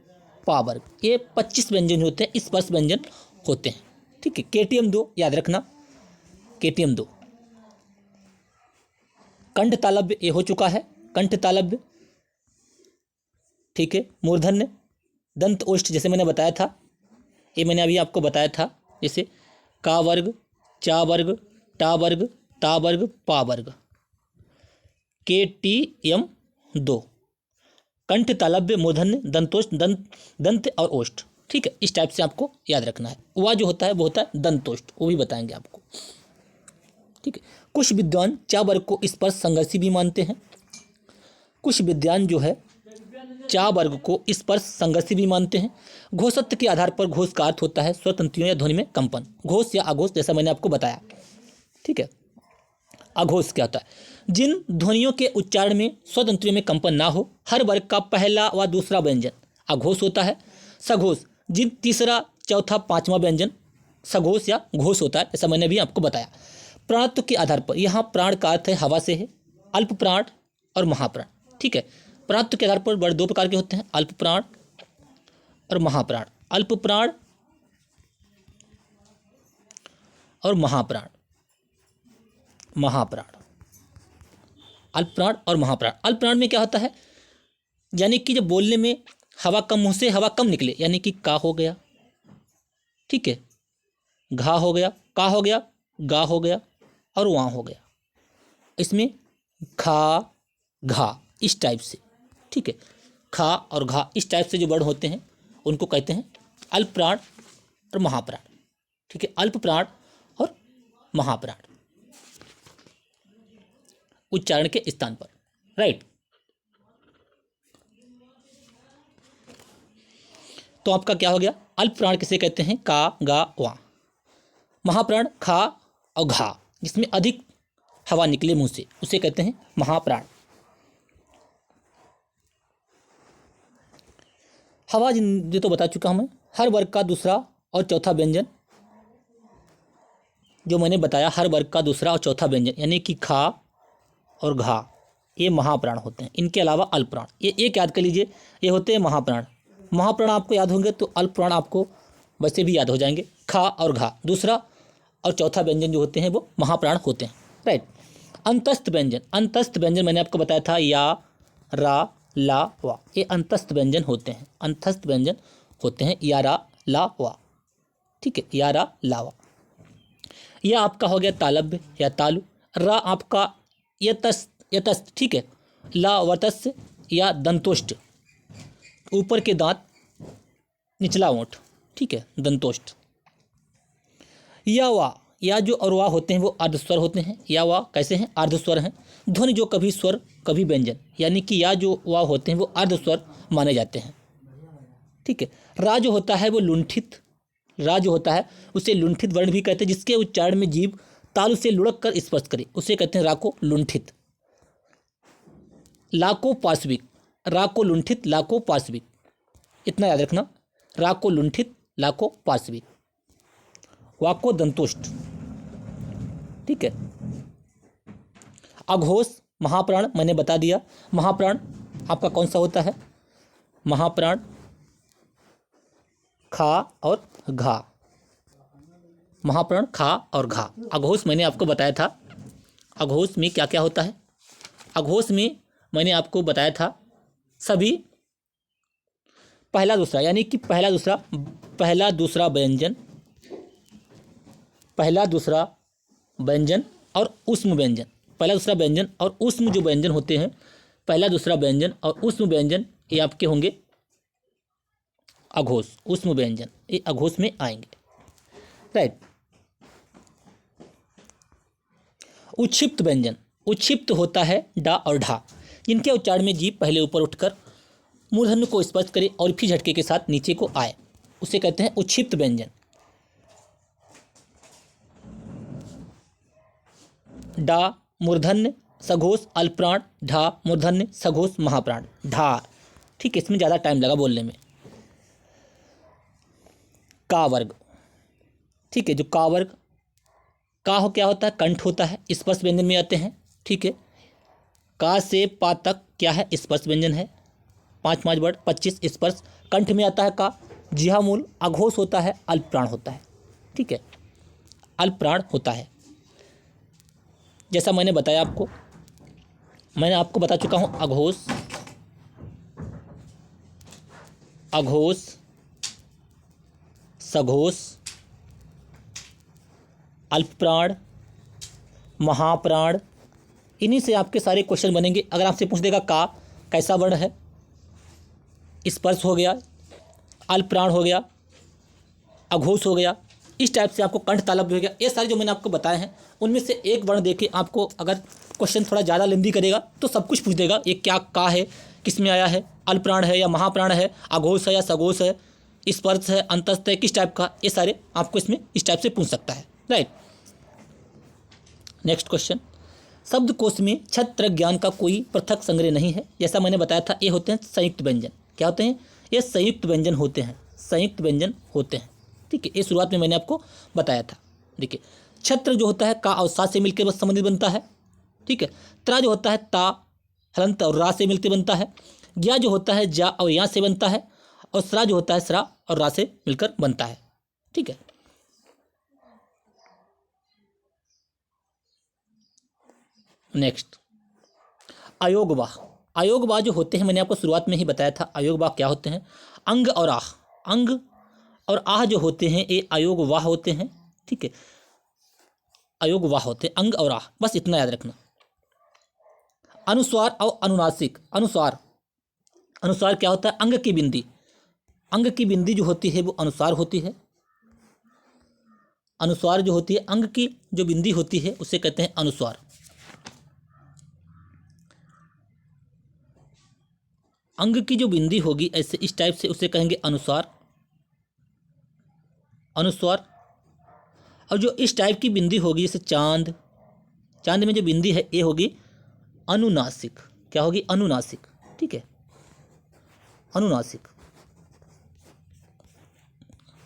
पा वर्ग, ये 25 व्यंजन होते हैं, स्पर्श व्यंजन होते हैं। ठीक है। केटीएम 2 याद रखना, केटीएम 2। कंठ तालव्य ये हो चुका है, कंठ तालव्य। ठीक है। मूर्धन्य, दंत ओष्ठ जैसे मैंने बताया था, ये मैंने अभी आपको बताया था, जैसे का वर्ग, चा वर्ग, टा वर्ग, ता वर्ग, पा वर्ग। केटीएम 2, कंठ तालव्य, मूर्धन्य, दंतोष्ठ, दंत और ओष्ठ। ठीक है, इस टाइप से आपको याद रखना है। वह जो होता है वो होता है दंतोष्ठ, वो भी बताएंगे आपको। ठीक है। कुछ विद्वान चा वर्ग को स्पर्श संघर्षी भी मानते हैं। कुछ विद्वान जो है चा वर्ग को स्पर्श संघर्षी भी मानते हैं। घोषत्व के आधार पर घोष का अर्थ होता है स्वतंत्रियों या ध्वनि में कंपन, घोष या अघोष, जैसा मैंने आपको बताया। ठीक है। अघोष क्या होता है? जिन ध्वनियों के उच्चारण में स्वतंत्रियों में कंपन ना हो, हर वर्ग का पहला व दूसरा व्यंजन अघोष होता है। सघोष, जिन तीसरा चौथा पांचवा व्यंजन सघोष या घोष होता है, ऐसा मैंने भी आपको बताया। प्राणत्व के आधार पर, यहाँ प्राण का अर्थ है हवा से है, अल्प प्राण और महाप्राण। ठीक है। प्राणत्व के आधार पर वर्ड 2 प्रकार के होते हैं, अल्प प्राण और महाप्राण। अल्प प्राण और महाप्राण, महाप्राण, अल्प प्राण और महाप्राण। अल्प प्राण में क्या होता है? यानी कि जब बोलने में हवा कम, मुंह से हवा कम निकले, यानी कि का हो गया, ठीक है, घा हो गया, का हो गया, गा हो गया और वां हो गया। इसमें खा, घा, इस टाइप से। ठीक है। खा और घा इस टाइप से जो वर्ड होते हैं उनको कहते हैं अल्प प्राण और महाप्राण। ठीक है। अल्प प्राण और महाप्राण उच्चारण के स्थान पर। राइट। तो आपका क्या हो गया? अल्प प्राण किसे कहते हैं? का, गा, वा। महाप्राण खा और घा, जिसमें अधिक हवा निकले मुंह से, उसे कहते हैं महाप्राण। हवा ये तो बता चुका हूं मैं। हर वर्ग का दूसरा और चौथा व्यंजन जो मैंने बताया, हर वर्ग का दूसरा और चौथा व्यंजन यानी कि खा और घा, ये महाप्राण होते हैं। इनके अलावा अल्प प्राण, ये एक याद कर लीजिए, ये होते हैं महाप्राण। महाप्राण आपको याद होंगे तो अल्प प्राण आपको वैसे भी याद हो जाएंगे, खा और घा। दूसरा और चौथा व्यंजन जो होते हैं वो महाप्राण होते हैं, राइट। अंतस्थ व्यंजन, अंतस्थ व्यंजन मैंने आपको बताया था या, रा, ला, वा, ये अंतस्थ व्यंजन होते हैं, अंतस्थ व्यंजन होते हैं या, रा, ला, वा, ठीक है, या, रा, ला, वा। यह आपका हो गया तालव्य या तालु, रा आपका यतस्थ, यतस्थ, ठीक है, ला वतस्य या दंतोष्ट, ऊपर के दांत निचला ओंठ, ठीक है, दंतोष्ट। या वा, या जो और वा होते हैं वो अर्धस्वर होते हैं, या वा कैसे हैं, अर्धस्वर हैं। ध्वनि जो कभी स्वर कभी व्यंजन, यानी कि या जो वा होते हैं वो अर्धस्वर माने जाते हैं, ठीक है। रा जो होता है वो लुंठित, रा जो होता है उसे लुंठित वर्ण भी कहते हैं, जिसके उच्चारण में जीभ तालु से लुढ़क कर स्पर्श करे, उसे कहते हैं रा को लुंठित। ला को पार्श्विक, रा को लुंठित, ला को पार्श्विक, इतना याद रखना, रा को लुंठित, ला को पार्श्विक। वा को दंतोष्ट, ठीक है। अघोष महाप्राण मैंने बता दिया, महाप्राण आपका कौन सा होता है, महाप्राण खा और घा, महाप्राण खा और घा। अघोष मैंने आपको बताया था, अघोष में क्या क्या होता है, अघोष में मैंने आपको बताया था सभी पहला दूसरा, यानी कि पहला दूसरा व्यंजन, पहला दूसरा व्यंजन और ऊष्म व्यंजन, पहला दूसरा व्यंजन और ऊष्म जो व्यंजन होते हैं, पहला दूसरा व्यंजन और ऊष्म व्यंजन ये आपके होंगे अघोष, ऊष्म व्यंजन ये अघोष में आएंगे, राइट। उक्षिप्त व्यंजन, उक्षिप्त होता है डा और ढा, जिनके उच्चारण में जीभ पहले ऊपर उठकर मूर्धन्य को स्पर्श करे और फिर झटके के साथ नीचे को आए, उसे कहते हैं उक्षिप्त व्यंजन। डा मूर्धन्य सघोष अल्पप्राण, ढा मूर्धन्य सघोष महाप्राण, ढा, ठीक है, इसमें ज़्यादा टाइम लगा बोलने में। का वर्ग, ठीक है, जो का वर्ग, का हो क्या होता है, कंठ होता है, स्पर्श व्यंजन में आते हैं, ठीक है। का से पा तक क्या है, स्पर्श व्यंजन है, 5 वर्ड 25 स्पर्श, कंठ में आता है का। जिहा मूल अघोष होता है, अल्पप्राण होता है, ठीक है, अल्पप्राण होता है। जैसा मैंने बताया आपको, मैंने आपको बता चुका हूँ अघोष, अघोष, सघोष, अल्पप्राण, महाप्राण, इन्हीं से आपके सारे क्वेश्चन बनेंगे। अगर आपसे पूछ देगा का कैसा वर्ण है, स्पर्श हो गया, अल्पप्राण हो गया, अघोष हो गया, इस टाइप से आपको कंठ तालव्य हो गया, ये सारे जो मैंने आपको बताए हैं उनमें से एक वर्ण देके आपको अगर क्वेश्चन थोड़ा ज़्यादा लेंदी करेगा तो सब कुछ पूछ देगा, ये क्या का है, किस में आया है, अल्पप्राण है या महाप्राण है, अघोष है या सघोष है, स्पर्श है, अंतस्थ है, किस टाइप का, ये सारे आपको इसमें इस टाइप से पूछ सकता है, राइट। नेक्स्ट क्वेश्चन, शब्दकोश में छत्र ज्ञान का कोई पृथक संग्रह नहीं है। जैसा मैंने बताया था ये होते हैं संयुक्त व्यंजन, क्या होते हैं, ये संयुक्त व्यंजन होते हैं, संयुक्त व्यंजन होते हैं, ठीक है, ये शुरुआत में मैंने आपको बताया था। देखिए छत्र जो होता है का और सा से मिलकर बस संबंधित बनता है, ठीक है। त्रा जो होता है ता हलंत और रा से मिलकर बनता है। ज्ञा जो होता है जा और या से बनता है, और सरा जो होता है सरा और रा से मिलकर बनता है, ठीक है। नेक्स्ट अयोगवाह, अयोगवाह जो होते हैं मैंने आपको शुरुआत में ही बताया था, अयोगवाह क्या होते हैं, अंग और आह, अंग और आह जो होते हैं ये अयोगवाह होते हैं, ठीक है, अयोगवाह होते हैं अंग और आह, बस इतना याद रखना। अनुस्वार और अनुनासिक, अनुस्वार, अनुस्वार क्या होता है, अंग की बिंदी, अंग की बिंदी जो होती है वो अनुस्वार होती है, अनुस्वार जो होती है, अंग की जो बिंदी होती है उसे कहते हैं अनुस्वार। अंग की जो बिंदी होगी ऐसे इस टाइप से उसे कहेंगे अनुस्वार, अनुस्वार। और जो इस टाइप की बिंदी होगी जैसे चांद, चांद में जो बिंदी है ये होगी अनुनासिक, क्या होगी, अनुनासिक, ठीक है, अनुनासिक,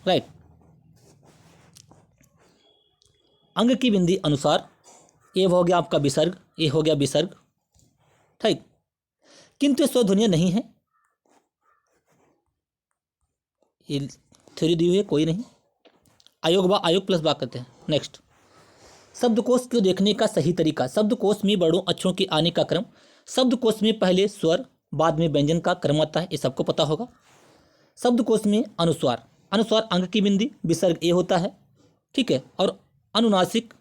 राइट। अंग की बिंदी अनुसार, ये हो गया आपका विसर्ग, ये हो गया विसर्ग, ठीक। किंतु स्वध्वनियाँ नहीं है, ये थ्योरी दी हुई है, कोई नहीं। अयोग बा, अयोग प्लस बा करते हैं। नेक्स्ट, शब्दकोश को देखने का सही तरीका। शब्दकोश में वर्णों अक्षरों के आने का क्रम। शब्दकोश में पहले स्वर बाद में व्यंजन का क्रम आता है, ये सबको पता होगा। शब्दकोश में अनुस्वार, अनुस्वार अंग की बिंदी, विसर्ग ए होता है, ठीक है। और अनुनासिक,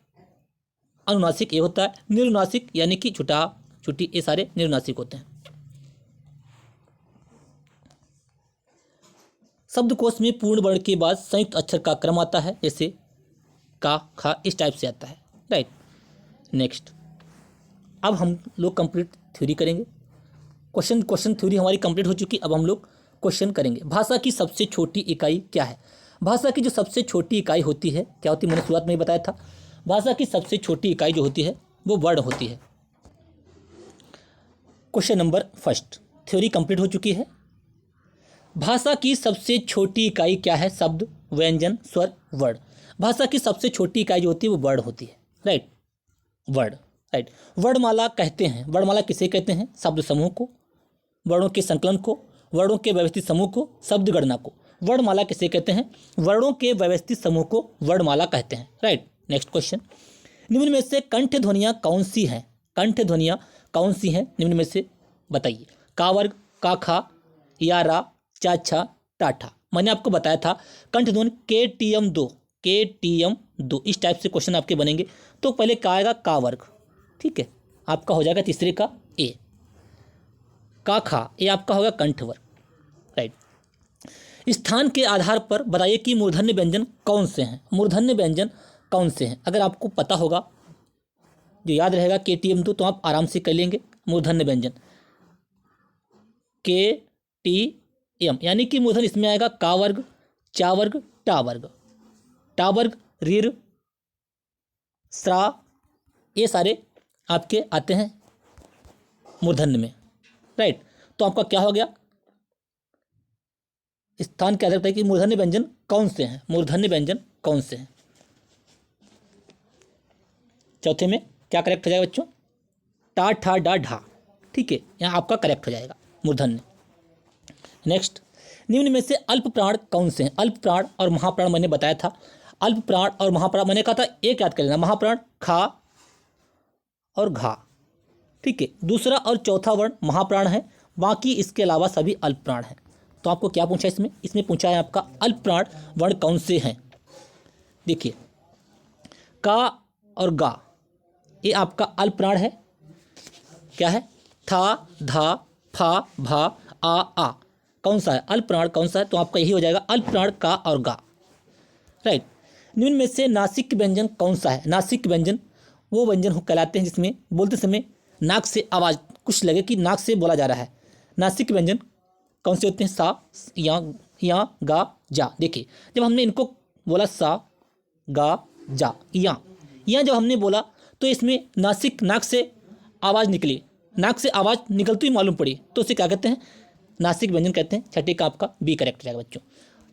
अनुनासिक ए होता है। निरुनासिक यानी कि छुटा छुटी, ये सारे निरुनासिक होते हैं। शब्दकोश में पूर्ण वर्ण के बाद संयुक्त अक्षर का क्रम आता है, जैसे का, खा, इस टाइप से आता है, राइट। नेक्स्ट, अब हम लोग कंप्लीट थ्योरी करेंगे। क्वेश्चन थ्योरी हमारी कंप्लीट हो चुकी। अब हम लोग क्वेश्चन करेंगे। भाषा की सबसे छोटी इकाई क्या है? भाषा की जो सबसे छोटी इकाई होती है क्या होती है? मैंने शुरुआत में ही बताया था। भाषा की सबसे छोटी इकाई जो होती है वो वर्ण होती है। Question number first, theory complete हो चुकी है। भाषा की सबसे छोटी इकाई क्या है? शब्द, व्यंजन, स्वर, वर्ण। भाषा की सबसे छोटी इकाई जो होती है वो वर्ण होती है, राइट। वर्ण, राइट। वर्णमाला कहते हैं। वर्णमाला किसे कहते हैं? शब्द समूह को, वर्णों के संकलन को, वर्णों के व्यवस्थित समूह को, शब्द गणना को वर्णमाला किसे कहते हैं? वर्णों के व्यवस्थित समूह को वर्णमाला कहते हैं, राइट। नेक्स्ट क्वेश्चन, निम्न में से कंठ ध्वनियाँ कौन सी हैं? कंठ ध्वनियाँ कौन सी हैं निम्न में से? बताइए। का वर्ग, का खा, या रा, चा छा, टाठा। मैंने आपको बताया था कंठ ध्वनि KTM2, KTM2 इस टाइप से क्वेश्चन आपके बनेंगे। तो पहले का आएगा का वर्ग, ठीक है, आपका हो जाएगा तीसरे का ए। का खा, ये आपका होगा कंठ वर्ग, राइट। स्थान के आधार पर बताइए कि मूर्धन्य व्यंजन कौन से हैं? मूर्धन्य व्यंजन कौन से हैं? अगर आपको पता होगा, जो याद रहेगा KTM2, तो आप आराम से कर लेंगे। मूर्धन्य व्यंजन KTM, यानी कि मूर्धन्य इसमें आएगा का वर्ग, चा वर्ग, टा वर्ग। टा वर्ग, रीर, स्रा, ये सारे आपके आते हैं मूर्धन्य में, राइट। तो आपका क्या हो गया? स्थान के आधार पर कि मूर्धन्य व्यंजन कौन से हैं? मूर्धन्य व्यंजन कौन से हैं? चौथे में क्या करेक्ट हो जाएगा बच्चों? टा, ठा, डा, ढा, ठीक है, यहाँ आपका करेक्ट हो जाएगा मूर्धन्य। नेक्स्ट, निम्न में से अल्प प्राण कौन से हैं? अल्प प्राण और महाप्राण मैंने बताया था। अल्प प्राण और महाप्राण मैंने कहा था एक याद कर लेना, महाप्राण खा और घा, ठीक है। दूसरा और चौथा वर्ण महाप्राण है, बाकी इसके अलावा सभी अल्प प्राण हैं। तो आपको क्या पूछा इसमें? इसमें पूछा है आपका अल्प प्राण वर्ण कौन से हैं। देखिए, का और गा, ये आपका अल्प प्राण है। क्या है? था, धा, फा, भा, आ, कौन सा है? अल्प प्राण कौन सा है? तो आपका यही हो जाएगा अल्प प्राण का और गा, राइट। निम्न में से नासिक व्यंजन कौन सा है? नासिक व्यंजन वो व्यंजन कहलाते हैं जिसमें बोलते समय नाक से आवाज़ कुछ लगे कि नाक से बोला जा रहा है। नासिक व्यंजन कौन से होते हैं? सा, या, गा, जा। देखिए, जब हमने इनको बोला सा, गा, जा, या जब हमने बोला तो इसमें नासिक, नाक से आवाज़ निकली, नाक से आवाज़ निकलती हुई मालूम पड़ी, तो उसे क्या कहते हैं? नासिक व्यंजन कहते हैं। छठे का आपका बी करेक्ट हो जाएगा बच्चों।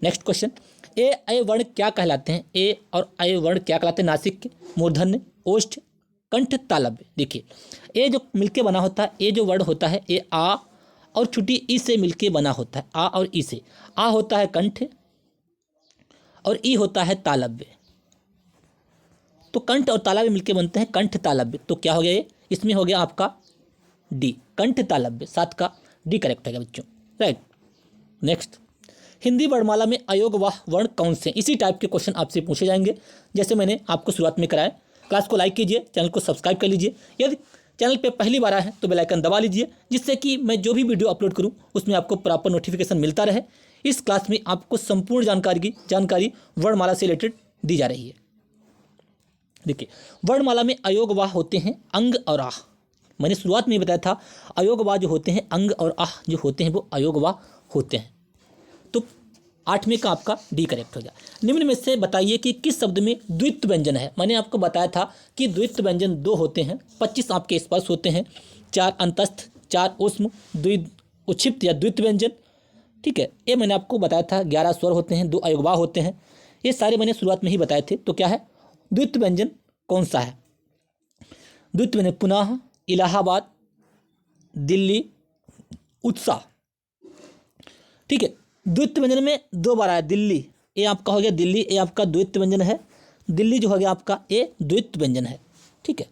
नेक्स्ट क्वेश्चन, ए वर्ण क्या कहलाते हैं? ए और ऐ वर्ण क्या कहलाते हैं? नासिक के, मूर्धन्य, ओष्ठ, कंठ, तालव्य। देखिए, ए जो मिलके बना होता है, ए जो वर्ण होता है, ए आ और छुट्टी ई से मिलके बना होता है। आ और ई से, आ होता है कंठ और ई होता है तालव्य। तो कंठ और तालव्य मिलके बनते हैं कंठ तालव्य। तो क्या हो गया ये? इसमें हो गया आपका डी, कंठ तालव्य। 7 का डी करेक्ट है बच्चों, राइट। नेक्स्ट, हिंदी वर्णमाला में अयोगवाह वर्ण कौन से? इसी टाइप के क्वेश्चन आपसे पूछे जाएंगे जैसे मैंने आपको शुरुआत में कराया। क्लास को लाइक कीजिए, चैनल को सब्सक्राइब कर लीजिए। यदि चैनल पे पहली बार आए हैं तो बेल आइकन दबा लीजिए, जिससे कि मैं जो भी वीडियो अपलोड करूं उसमें आपको प्रॉपर नोटिफिकेशन मिलता रहे। इस क्लास में आपको संपूर्ण जानकारी वर्णमाला से रिलेटेड दी जा रही है। देखिए, वर्णमाला में अयोगवाह होते हैं अंग और आह। मैंने शुरुआत में ही बताया था अयोगवाह जो होते हैं, अंग और आह जो होते हैं वो अयोगवाह होते हैं। तो 8वें का आपका डी करेक्ट हो गया। निम्न में से बताइए कि किस शब्द में द्वित्व व्यंजन है। मैंने आपको बताया था कि द्वित्व व्यंजन 2 होते हैं, 25 आपके स्पर्श होते हैं, 4 अंतस्थ, 4 ऊष्म, 2 उक्षिप्त या द्वित्व व्यंजन, ठीक है। ये मैंने आपको बताया था 11 स्वर होते हैं, 2 अयोगवाह होते हैं। ये सारे मैंने शुरुआत में ही बताए थे। तो क्या है द्वित्व व्यंजन? कौन सा है द्वित्व व्यंजन? पुनः, इलाहाबाद, दिल्ली, उत्साह, ठीक है। द्वित्व व्यंजन में दो बार आया दिल्ली, ये आपका हो गया दिल्ली, ये आपका द्वित्व व्यंजन है। दिल्ली जो हो गया आपका ये द्वित्व व्यंजन है, ठीक है।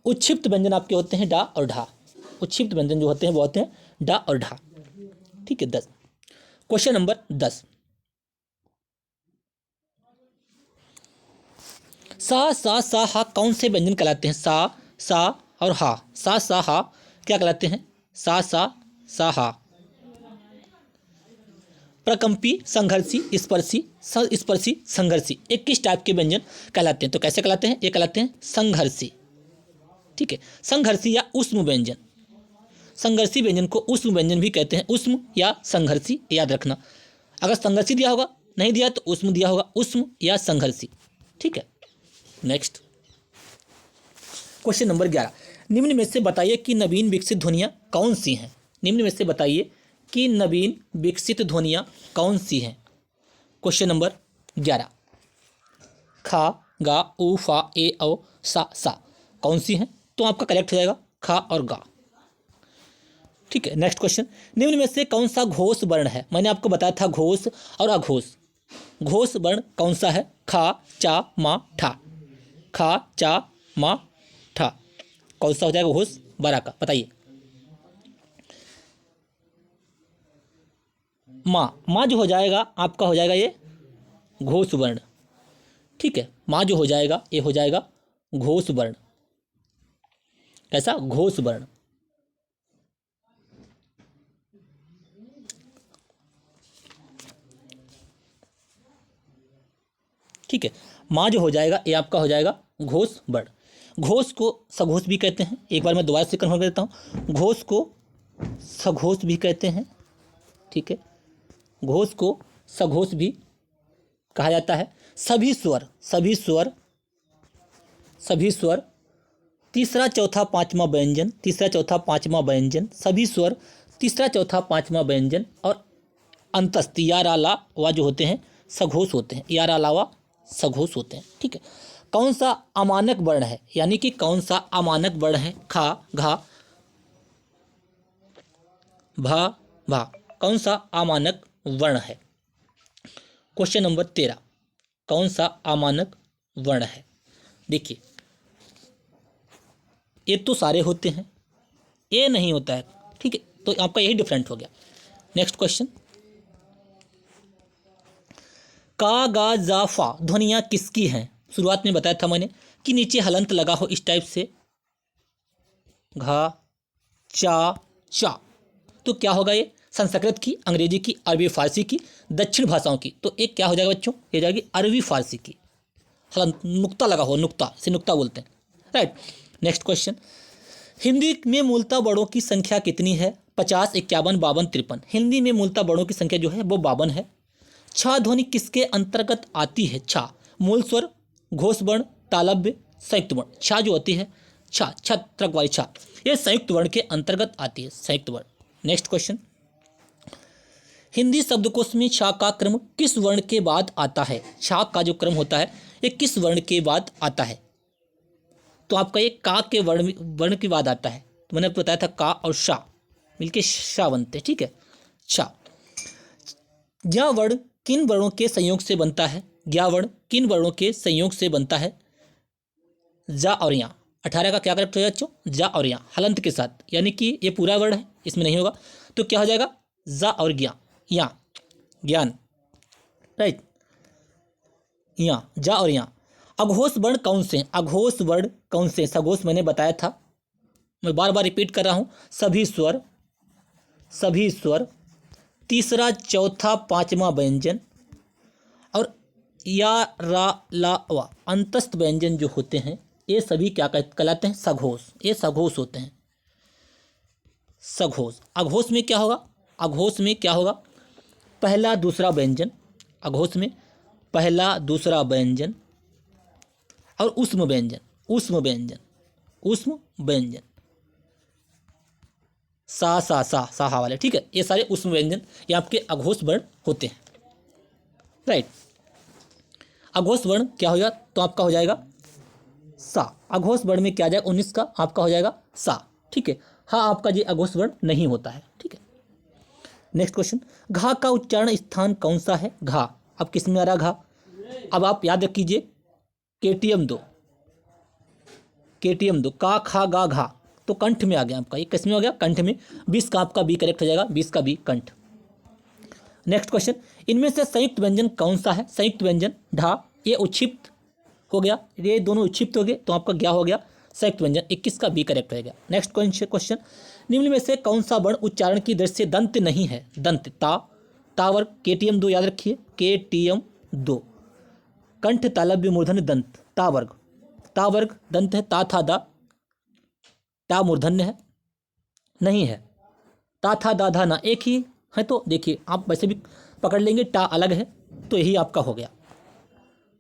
उच्छिप्त व्यंजन आपके होते हैं डा और ढा। उच्छिप्त व्यंजन जो होते हैं वो होते हैं डा और ढा, ठीक है। 10 क्वेश्चन नंबर 10, सा हा कौन से व्यंजन कहलाते हैं? सा और हा, सा हा क्या कहलाते हैं? सा हा प्रकंपी, संघर्षी, स्पर्शी, स्पर्शी, संघर्षी, ये किस टाइप के व्यंजन कहलाते हैं? तो कैसे कहलाते हैं? ये कहलाते हैं संघर्षी, ठीक है। संघर्षी या उष्म व्यंजन, संघर्षी व्यंजन को उष्म व्यंजन भी कहते हैं, उष्म या संघर्षी, याद रखना। अगर संघर्षी दिया होगा, नहीं दिया तो उष्म दिया होगा, उष्म या संघर्षी, ठीक है। नेक्स्ट क्वेश्चन नंबर 11, निम्न में से बताइए कि नवीन विकसित ध्वनियाँ कौन सी हैं? निम्न में से बताइए कि नवीन विकसित ध्वनियाँ कौन सी हैं? क्वेश्चन नंबर 11, खा, गा, उ, फा, ए, औ, सा कौन सी हैं? तो आपका करेक्ट हो जाएगा खा और गा, ठीक है। नेक्स्ट क्वेश्चन, निम्न में से कौन सा घोष वर्ण है? मैंने आपको बताया था घोष और अघोष। घोष वर्ण कौन सा है? खा, चा, मा, ठा। खा, चा, मा, ठा कौन सा हो जाएगा घोष बड़ा का? बताइए। माँ जो हो जाएगा आपका हो जाएगा ये घोष वर्ण, ठीक है। माँ जो हो जाएगा ये हो जाएगा घोष वर्ण। कैसा? घोष वर्ण, ठीक है। माँ जो हो जाएगा ये आपका हो जाएगा घोष वर्ण। घोष को सघोष भी कहते हैं, एक बार मैं दोबारा से कन्फर्म कर देता हूँ। घोष को सघोष भी कहते हैं, ठीक है। घोष को सघोष भी कहा जाता है। सभी स्वर तीसरा चौथा पांचवा व्यंजन, तीसरा चौथा पांचवा व्यंजन, सभी स्वर तीसरा चौथा पांचवा व्यंजन और अंतस्थ यारा ला वा जो होते हैं सघोष होते हैं, यारा लावा सघोष होते हैं, ठीक है। कौन सा अमानक वर्ण है? यानी कि कौन सा अमानक वर्ण है? खा, घा, भा, भा कौन सा अमानक वर्ण है? क्वेश्चन नंबर 13, कौन सा अमानक वर्ण है? देखिए ये तो सारे होते हैं, ये नहीं होता है, ठीक है। तो आपका यही डिफरेंट हो गया। नेक्स्ट क्वेश्चन, का, गा, जा, फा ध्वनियाँ किसकी हैं? शुरुआत में बताया था मैंने कि नीचे हलंत लगा हो इस टाइप से, घा, चा, चा, तो क्या होगा? ये संस्कृत की, अंग्रेजी की, अरबी फारसी की, दक्षिण भाषाओं की। तो एक क्या हो जाएगा बच्चों? ये जाएगी अरबी फारसी की। हलंत नुक्ता लगा हो, नुक्ता, इसे नुक्ता बोलते हैं, राइट। नेक्स्ट क्वेश्चन, हिंदी में मूलतः वर्णों की संख्या कितनी है? 50, 51, 52, 53। हिंदी में मूलतः वर्णों की संख्या जो है वो 52 है। छा ध्वनि किसके अंतर्गत आती है? छा मूल स्वर, घोष वर्ण, तालव्य, संयुक्त वर्ण। छा जो होती है, छा छत्रक वाली छा, ये संयुक्त वर्ण के अंतर्गत आती है, संयुक्त वर्ण। नेक्स्ट क्वेश्चन, हिंदी शब्दकोश में छा का क्रम किस वर्ण के बाद आता है? छा का जो क्रम होता है ये किस वर्ण के बाद आता है? तो आपका ये का के वर्ण के बाद आता है। तो मैंने आपको बताया था का और शा मिलके शा बनते हैं, ठीक है। छा, ज्ञा वर्ण किन वर्णों के संयोग से बनता है? ज्ञा वर्ण किन वर्णों के संयोग से बनता है? जा और या। 18 का क्या करेक्ट हो बच्चों? जा और या हलंत के साथ, यानी कि ये पूरा वर्ड है, इसमें नहीं होगा। तो क्या हो जाएगा? जा और ज्ञा, या ज्ञान, राइट। या, जा और या। अघोष वर्ण कौन से? अघोष वर्ण कौन से? सघोष मैंने बताया था, मैं बार बार रिपीट कर रहा हूँ। सभी स्वर तीसरा चौथा पांचवा व्यंजन और या, रा, ला, वा अंतस्थ व्यंजन जो होते हैं ये सभी क्या कहलाते हैं? सघोष। ये सघोष होते हैं, सघोष। अघोष में क्या होगा? अघोष में क्या होगा? पहला दूसरा व्यंजन, अघोष में पहला दूसरा व्यंजन और उष्म व्यंजन, सा हा वाले, ठीक है। ये सारे उष्म व्यंजन ये आपके अघोष वर्ण होते हैं, राइट। अघोष वर्ण क्या हो जाएगा? तो आपका हो जाएगा सा। अघोष वर्ण में क्या आ जाएगा? 19 का आपका हो जाएगा सा, ठीक है। हाँ आपका जी अघोष वर्ण नहीं होता है, ठीक है। नेक्स्ट क्वेश्चन, घा का उच्चारण स्थान कौन सा है? घा, अब किस में आ रहा घा? अब आप याद रखिए KTM 2, KTM 2, का खा गा घा, तो कंठ में आ गया आपका, ये किस में हो गया? कंठ में। 20 का आपका बी करेक्ट हो जाएगा, 20 का बी कंठ। नेक्स्ट क्वेश्चन, इनमें से संयुक्त व्यंजन कौन सा है? संयुक्त व्यंजन ढा, ये उच्छिप्त हो गया, ये दोनों उच्छिप्त हो गए, तो आपका क्या हो गया? संयुक्त व्यंजन। 21 का बी करेक्ट रहेगा। नेक्स्ट क्वेश्चन, निम्न में से कौन सा वर्ण उच्चारण की दृष्टि से दंत नहीं है? दंत, ता वर्ग, KTM 2 याद रखिए, KTM 2, कंठ तालव्य मूर्धन्य दंत, ता वर्ग दंत है, ता था दा, ता मूर्धन्य है नहीं है, ता था दा धा ना एक ही है, तो देखिए आप वैसे भी पकड़ लेंगे, टा अलग है, तो यही आपका हो गया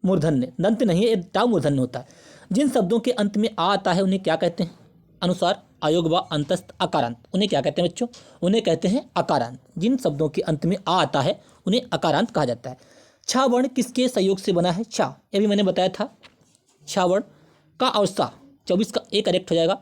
मूर्धन्य, दंत नहीं है, टा मूर्धन्य होता है। जिन शब्दों के अंत में आ आता है उन्हें क्या कहते हैं? अनुसार अयोग व अंतस्थ अकारांत, उन्हें क्या कहते हैं बच्चों? उन्हें कहते हैं अकारांत। जिन शब्दों के अंत में आ आता है उन्हें अकारांत कहा जाता है। छा वर्ण किसके सहयोग से बना है? छा, ये भी मैंने बताया था। छा वर्ण का और सा, 24 का ए करेक्ट हो जाएगा,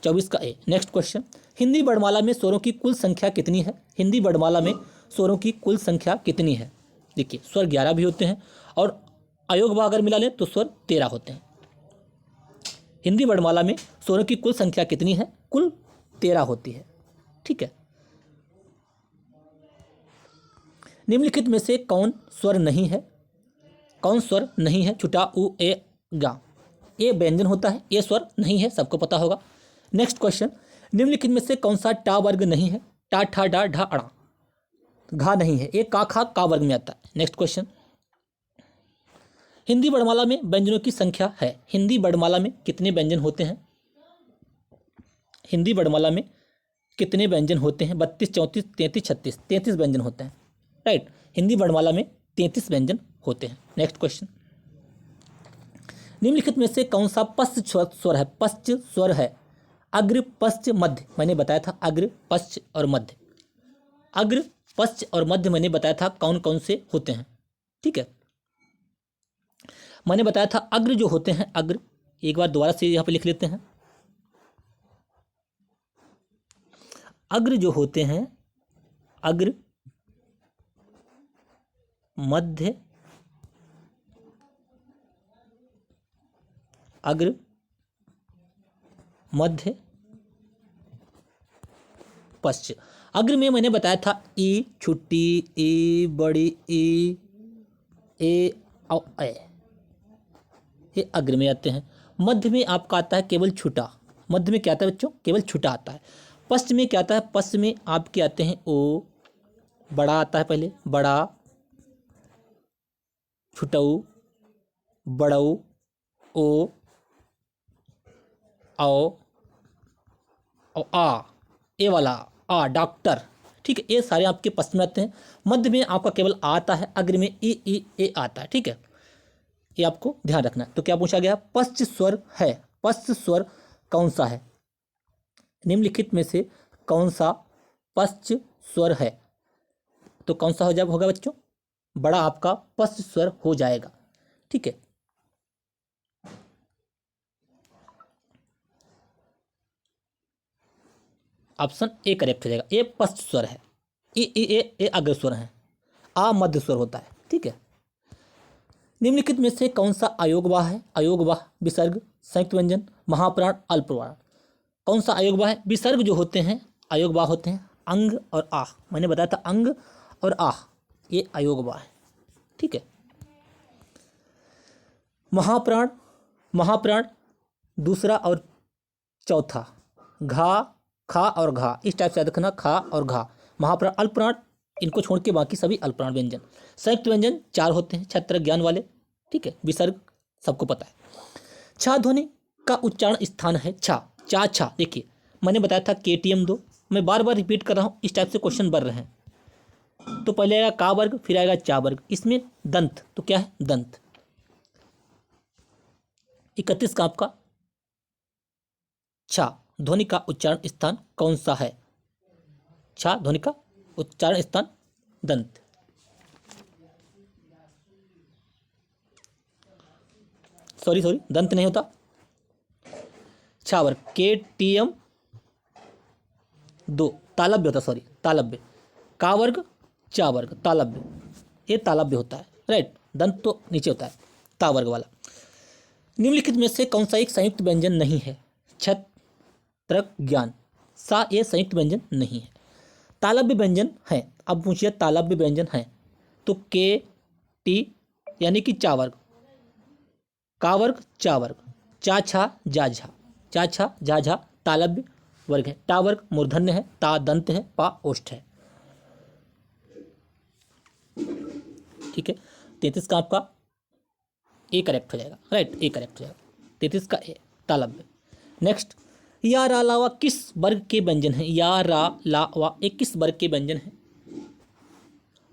24 का ए। नेक्स्ट क्वेश्चन, हिंदी वर्णमाला में स्वरों की कुल संख्या कितनी है? हिंदी वर्णमाला में स्वरों की कुल संख्या कितनी है? देखिए स्वर 11 भी होते हैं और अयोग व अगर मिला लें तो स्वर 13 होते हैं। हिंदी वर्णमाला में स्वरों की कुल संख्या कितनी है? कुल 13 होती है। ठीक है, निम्नलिखित में से कौन स्वर नहीं है? कौन स्वर नहीं है? छुटा उ ए गा, ये व्यंजन होता है, ये स्वर नहीं है, सबको पता होगा। नेक्स्ट क्वेश्चन, निम्नलिखित में से कौन सा टा वर्ग नहीं है? टा ठा डा ढा अड़ा, घा नहीं है, ये का खा का वर्ग में आता है। नेक्स्ट क्वेश्चन, हिंदी वर्णमाला में व्यंजनों की संख्या है। हिंदी वर्णमाला में कितने व्यंजन होते हैं? हिंदी वर्णमाला में कितने व्यंजन होते हैं? 32, 34, 33, 36, 33 व्यंजन होते हैं। राइट, हिंदी वर्णमाला में 33 व्यंजन होते हैं। नेक्स्ट क्वेश्चन, निम्नलिखित में से कौन सा पश्च स्वर है? पश्च स्वर है, अग्र पश्च मध्य, मैंने बताया था अग्र पश्च और मध्य। अग्र पश्च और मध्य मैंने बताया था कौन कौन से होते हैं। ठीक है, मैंने बताया था अग्र जो होते हैं, अग्र, एक बार दोबारा से यहाँ पे लिख लेते हैं। अग्र जो होते हैं, अग्र, मध्य, अग्र, मध्य, पश्च। अग्र में मैंने बताया था ई छुट्टी, ई बड़ी, ई ए और ए, ये अग्र में आते हैं। मध्य में आपका आता है केवल छुटा, मध्य में क्या आता है बच्चों? केवल छुटा आता है। पश्च में क्या आता है? पश्च में आपके आते हैं ओ, बड़ा आता है पहले, बड़ा, छुटऊ, बड़ऊ, ओ, आओ और आ, ए वाला आ, डॉक्टर। ठीक है, ये सारे आपके पश्च में आते हैं। मध्य में आपका केवल आ आता है, अग्र में ई ए आता है। ठीक है, ये आपको ध्यान रखना है। तो क्या पूछा गया? पश्च स्वर है, पश्च स्वर कौन सा है? निम्नलिखित में से कौन सा पश्च स्वर है? तो कौन सा होगा बच्चों? बड़ा आपका पश्च स्वर हो जाएगा। ठीक है, ऑप्शन ए करेक्ट हो जाएगा, ए पश्च स्वर है, ए अग्र स्वर है, आ मध्य स्वर होता है। ठीक है, निम्नलिखित में से कौन सा अयोगवाह है? अयोगवाह विसर्ग, संयुक्त व्यंजन, महाप्राण, अल्पप्राण। कौन सा अयोगवाह है? विसर्ग जो होते हैं अयोगवाह होते हैं, अंग और आह, मैंने बताया था अंग और आह, ये अयोगवाह है। ठीक है, महाप्राण, महाप्राण दूसरा और चौथा, घा, खा और घा, इस टाइप से याद रखना, खा और घा। महाप्राण, अल्पप्राण, इनको छोड़ के बाकी सभी अल्पप्राण व्यंजन। संयुक्त व्यंजन 4 होते हैं, छत्र ज्ञान वाले। ठीक है, विसर्ग सबको पता है। छा ध्वनि का उच्चारण स्थान है छा, चा छा। देखिए मैंने बताया था KTM 2, मैं बार बार रिपीट कर रहा हूँ, इस टाइप से क्वेश्चन बन रहे हैं। तो पहले आएगा का वर्ग, फिर आएगा चा वर्ग, इसमें दंत, तो क्या है? दंत। 31 का आपका छा ध्वनि का उच्चारण स्थान कौन सा है? छा ध्वनि का उच्चारण स्थान दंत। सॉरी दंत नहीं होता, छा वर्ग, KTM 2 तालव्य होता, सॉरी तालव्य। का वर्ग चा वर्ग तालव्य, ये तालव्य होता है, राइट। दंत तो नीचे होता है, ता वर्ग वाला। निम्नलिखित में से कौन सा एक संयुक्त व्यंजन नहीं है? छत, तर्क, ज्ञान। सा ये संयुक्त व्यंजन नहीं है। तालव्य व्यंजन है। अब पूछिए तालव्य व्यंजन है तो के टी यानी कि चा वर्ग, का वर्ग चा वर्ग, चा छा जा झा, चा छा जा झा तालव्य वर्ग है। टा वर्ग मूर्धन्य है, ता दंत है, पा ओष्ठ है। ठीक है, 33 का आपका ए करेक्ट हो जाएगा, राइट, ए करेक्ट हो जाएगा। 33 का ए तालव्य। नेक्स्ट, या रा लावा किस वर्ग के व्यंजन है? या रा ला वा एक किस वर्ग के व्यंजन है?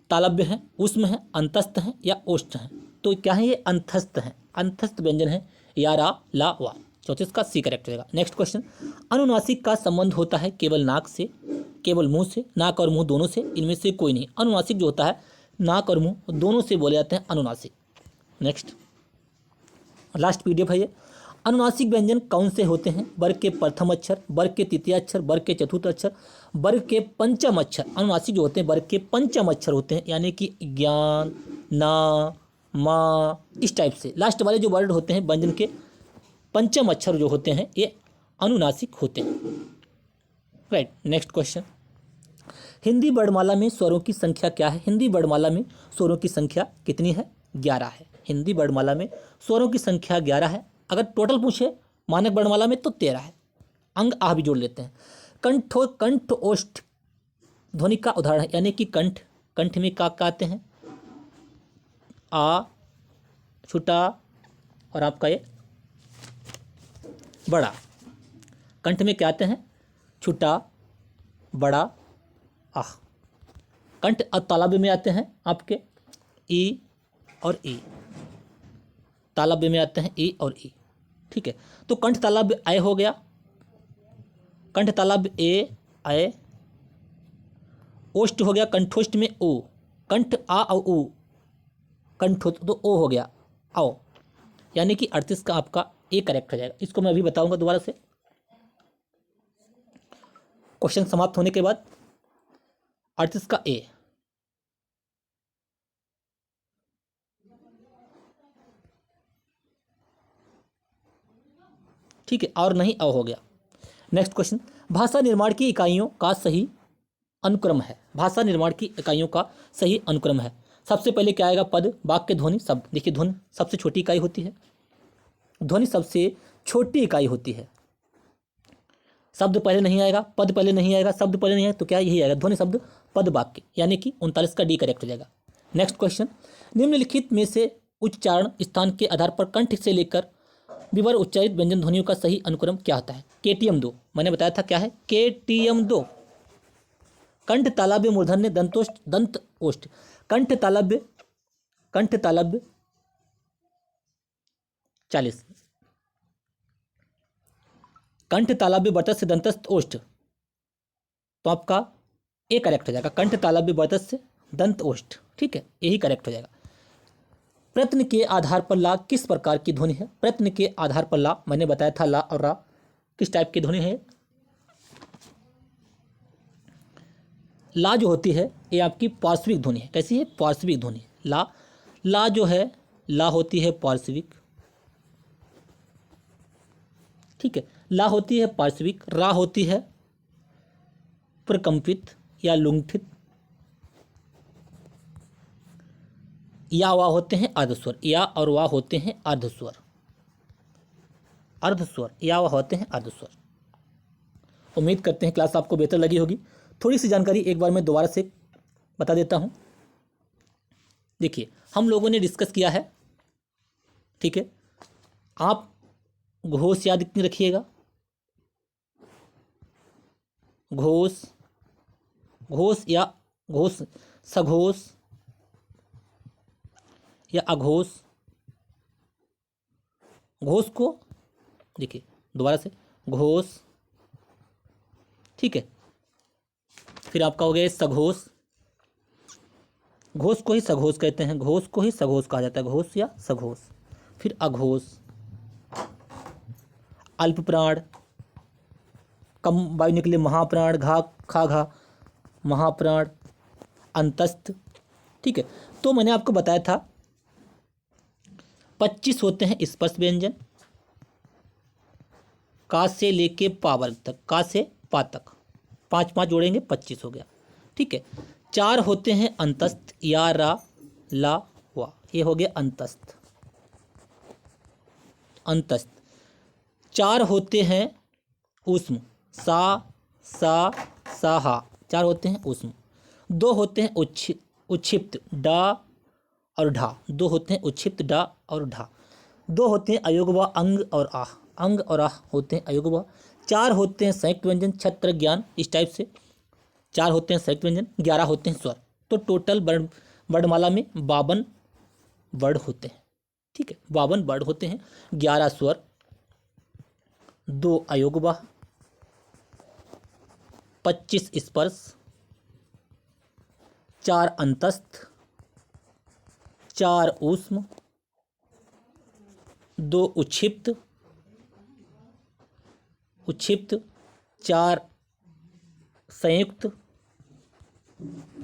तालव्य है, उष्म है, अंतस्थ है या ओष्ठ है? तो क्या है ये? अंतस्थ है, अंतस्थ व्यंजन है या रा ला वा। 34 का सी करेक्ट हो जाएगा। नेक्स्ट क्वेश्चन, अनुनासिक का संबंध होता है केवल नाक से, केवल मुंह से, नाक और मुंह दोनों से, इनमें से कोई नहीं। अनुनासिक जो होता है नाक और मुंह दोनों से बोले जाते हैं अनुनासिक। नेक्स्ट, लास्ट पीडीएफ है ये। अनुनासिक व्यंजन कौन से होते हैं? वर्ग के प्रथम अक्षर, वर्ग के तृतीय अक्षर, वर्ग के चतुर्थ अक्षर, वर्ग के पंचम अक्षर। अनुनासिक जो होते हैं वर्ग के पंचम अक्षर होते हैं, यानी कि ज्ञान, ना, मा, इस टाइप से लास्ट वाले जो वर्ड होते हैं व्यंजन के पंचम अक्षर जो होते हैं ये अनुनासिक होते हैं, राइट। नेक्स्ट क्वेश्चन, हिंदी वर्णमाला में स्वरों की संख्या क्या है? हिंदी वर्णमाला में स्वरों की संख्या कितनी है? 11 है। हिंदी वर्णमाला में स्वरों की संख्या 11 है। अगर टोटल पूछे मानक वर्णमाला में तो 13 है। अंग आह भी जोड़ लेते हैं। कंठ ओष्ठ ध्वनि का उदाहरण है, यानी कि कंठ, कंठ में का आते हैं? आ, छोटा और आपका ये बड़ा। कंठ में क्या आते हैं? छोटा, बड़ा, आह। कंठ तालव्य में आते हैं आपके ई और ई, तालव्य में आते हैं ई और ई, ठीक है। तो कंठ तालव्य आय हो गया, कंठ तालव्य ए आय, ओष्ठ हो गया कंठोष्ठ में ओ, कंठ आ और ऊ, कंठ तो ओ हो गया आओ, यानी कि 38 का आपका ए करेक्ट हो जाएगा। इसको मैं अभी बताऊंगा दोबारा से क्वेश्चन समाप्त होने के बाद। 38 का ए, ठीक है, और नहीं अ हो गया। नेक्स्ट क्वेश्चन, भाषा निर्माण की इकाइयों का सही अनुक्रम है? भाषा निर्माण की इकाइयों का सही अनुक्रम है। सबसे पहले क्या आएगा? पद, वाक्य, ध्वनि, शब्द। देखिए ध्वनि सबसे छोटी इकाई होती है, ध्वनि सबसे छोटी इकाई होती है। शब्द पहले नहीं आएगा, पद पहले नहीं आएगा, शब्द पहले नहीं आएगा, तो क्या यही आएगा? ध्वनि, शब्द, पद, वाक्य, यानी कि 39 का डी करेक्ट हो जाएगा। नेक्स्ट क्वेश्चन, निम्नलिखित में से उच्चारण स्थान के आधार पर कंठ से लेकर विवर उच्चारित व्यंजन ध्वनियों का सही अनुक्रम क्या होता है? KTM 2 मैंने बताया था, क्या है? KTM 2, कंठ तालव्य मूर्धन्य दंतोष्ठ दंत ओष्ठ। कंठ तालव्य 40, कंठ तालव्य वर्तस्य दंतस्थ ओष्ठ, तो आपका ए करेक्ट हो जाएगा। कंठ तालव्य वर्तस्य दंत ओष्ठ, ठीक है, यही करेक्ट हो जाएगा। प्रयत्न के आधार पर ला किस प्रकार की ध्वनि है? प्रयत्न के आधार पर ला मैंने बताया था, ला और रा किस टाइप की ध्वनि है? ला जो होती है ये आपकी पार्श्विक ध्वनि है। कैसी है? पार्श्विक ध्वनि। ला जो है, ला होती है पार्श्विक, ठीक है, ला होती है पार्श्विक, रा होती है प्रकंपित या लुंठित, या वा होते हैं अर्धस्वर, या और वा होते हैं अर्धस्वर, अर्धस्वर, या वा होते हैं अर्धस्वर। उम्मीद करते हैं क्लास आपको बेहतर लगी होगी। थोड़ी सी जानकारी एक बार मैं दोबारा से बता देता हूं। देखिए हम लोगों ने डिस्कस किया है, ठीक है, आप घोष याद इतनी रखिएगा, घोष, घोष या घोष, सघोष या अघोष। घोष को देखिए दोबारा से, घोष, ठीक है, फिर आपका हो गया सघोष, घोष को ही सघोष कहते हैं, घोष को ही सघोष कहा जाता है, घोष या सघोष। फिर अघोष, अल्प प्राण, कम वायु निकले महाप्राण, घा खा घा महाप्राण, अंतस्थ। ठीक है, तो मैंने आपको बताया था 25 होते हैं स्पर्श व्यंजन, का से लेके पा वर्ग तक, का से पा तक, 5 5 जोड़ेंगे 25 हो गया। ठीक है, 4 होते हैं अंतस्थ, या, रा, ला, वा, ये हो गया अंतस्थ। अंतस्थ 4 होते हैं ऊष्म, सा, सा, हा, 4 होते हैं ऊष्म। 2 होते हैं उच्छिप्त, डा और ढा, 2 होते हैं उच्छिप्त, डा और ढा। 2 होते हैं अयोगवा, अंग और आह, अंग और आह होते हैं अयोगवा। 4 होते हैं संयुक्त व्यंजन, छत्र, ज्ञान, इस टाइप से 4 होते हैं संयुक्त व्यंजन, 11 होते हैं स्वर। तो टोटल वर्णमाला में 52 वर्ण होते हैं। ठीक है, 52 वर्ण होते हैं, 11 स्वर, 2 अयोगवाह, 25 स्पर्श, 4 अंतस्थ, 4 ऊष्म, 2 उच्छिप्त, 4 संयुक्त,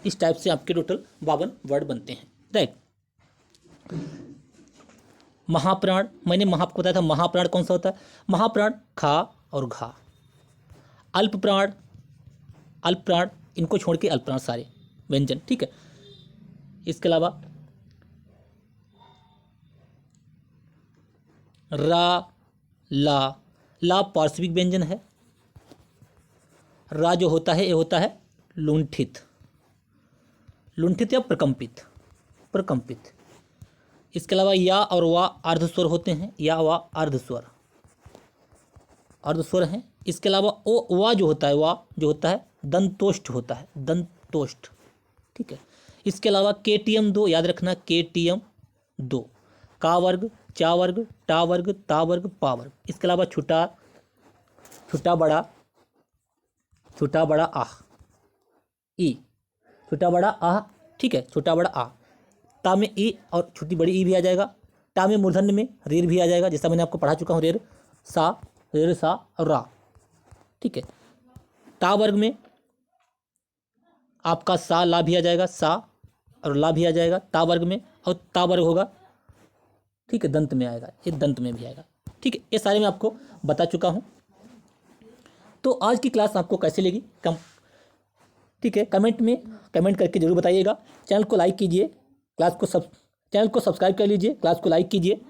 इस टाइप से आपके टोटल 52 वर्ड बनते हैं। राइट। महाप्राण, मैंने आपको बताया था महाप्राण कौन सा होता है। महाप्राण खा और घा। अल्प प्राण, इनको छोड़ के अल्प प्राण सारे व्यंजन। ठीक है, इसके अलावा रा, ला पार्श्विक व्यंजन है। रा जो होता है ये होता है लुंठित या प्रकंपित। इसके अलावा या और वा अर्धस्वर होते हैं, या वा अर्धस्वर हैं। इसके अलावा ओ वा जो होता है दंतोष्ठ होता है, दंतोष्ठ। ठीक है, इसके अलावा केटीएम 2 याद रखना, केटीएम 2, का वर्ग, चा वर्ग, टा वर्ग, ता वर्ग, पा वर्ग। इसके अलावा छोटा बड़ा आह, ई, छोटा बड़ा आह। ठीक है, छोटा बड़ा आ, ता में ई और छोटी बड़ी ई भी आ जाएगा। टा में मूर्धन्य में रेर भी आ जाएगा, जैसा मैंने आपको पढ़ा चुका हूँ, रेर सा और रा। ठीक है, ता वर्ग में आपका सा ला भी आ जाएगा, सा और ला भी आ जाएगा ता वर्ग में, और ता वर्ग होगा। ठीक है, दंत में आएगा, ये दंत में भी आएगा। ठीक है, ये सारे मैं आपको बता चुका हूँ। तो आज की क्लास आपको कैसे लगी ठीक है, कमेंट करके जरूर बताइएगा। चैनल को लाइक कीजिए, चैनल को सब्सक्राइब कर लीजिए, क्लास को लाइक कीजिए।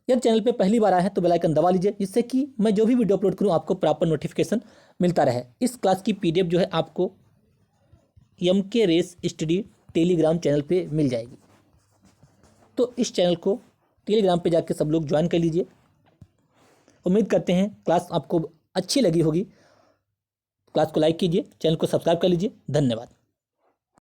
यदि चैनल पे पहली बार आए हैं तो बेल आइकन दबा लीजिए, जिससे कि मैं जो भी वीडियो अपलोड करूँ आपको प्रॉपर नोटिफिकेशन मिलता रहे। इस क्लास की PDF जो है आपको MK race study Telegram channel पे मिल जाएगी। तो इस चैनल को टेलीग्राम पे जाके सब लोग ज्वाइन कर लीजिए। उम्मीद करते हैं क्लास आपको अच्छी लगी होगी। क्लास को लाइक कीजिए, चैनल को सब्सक्राइब कर लीजिए। धन्यवाद।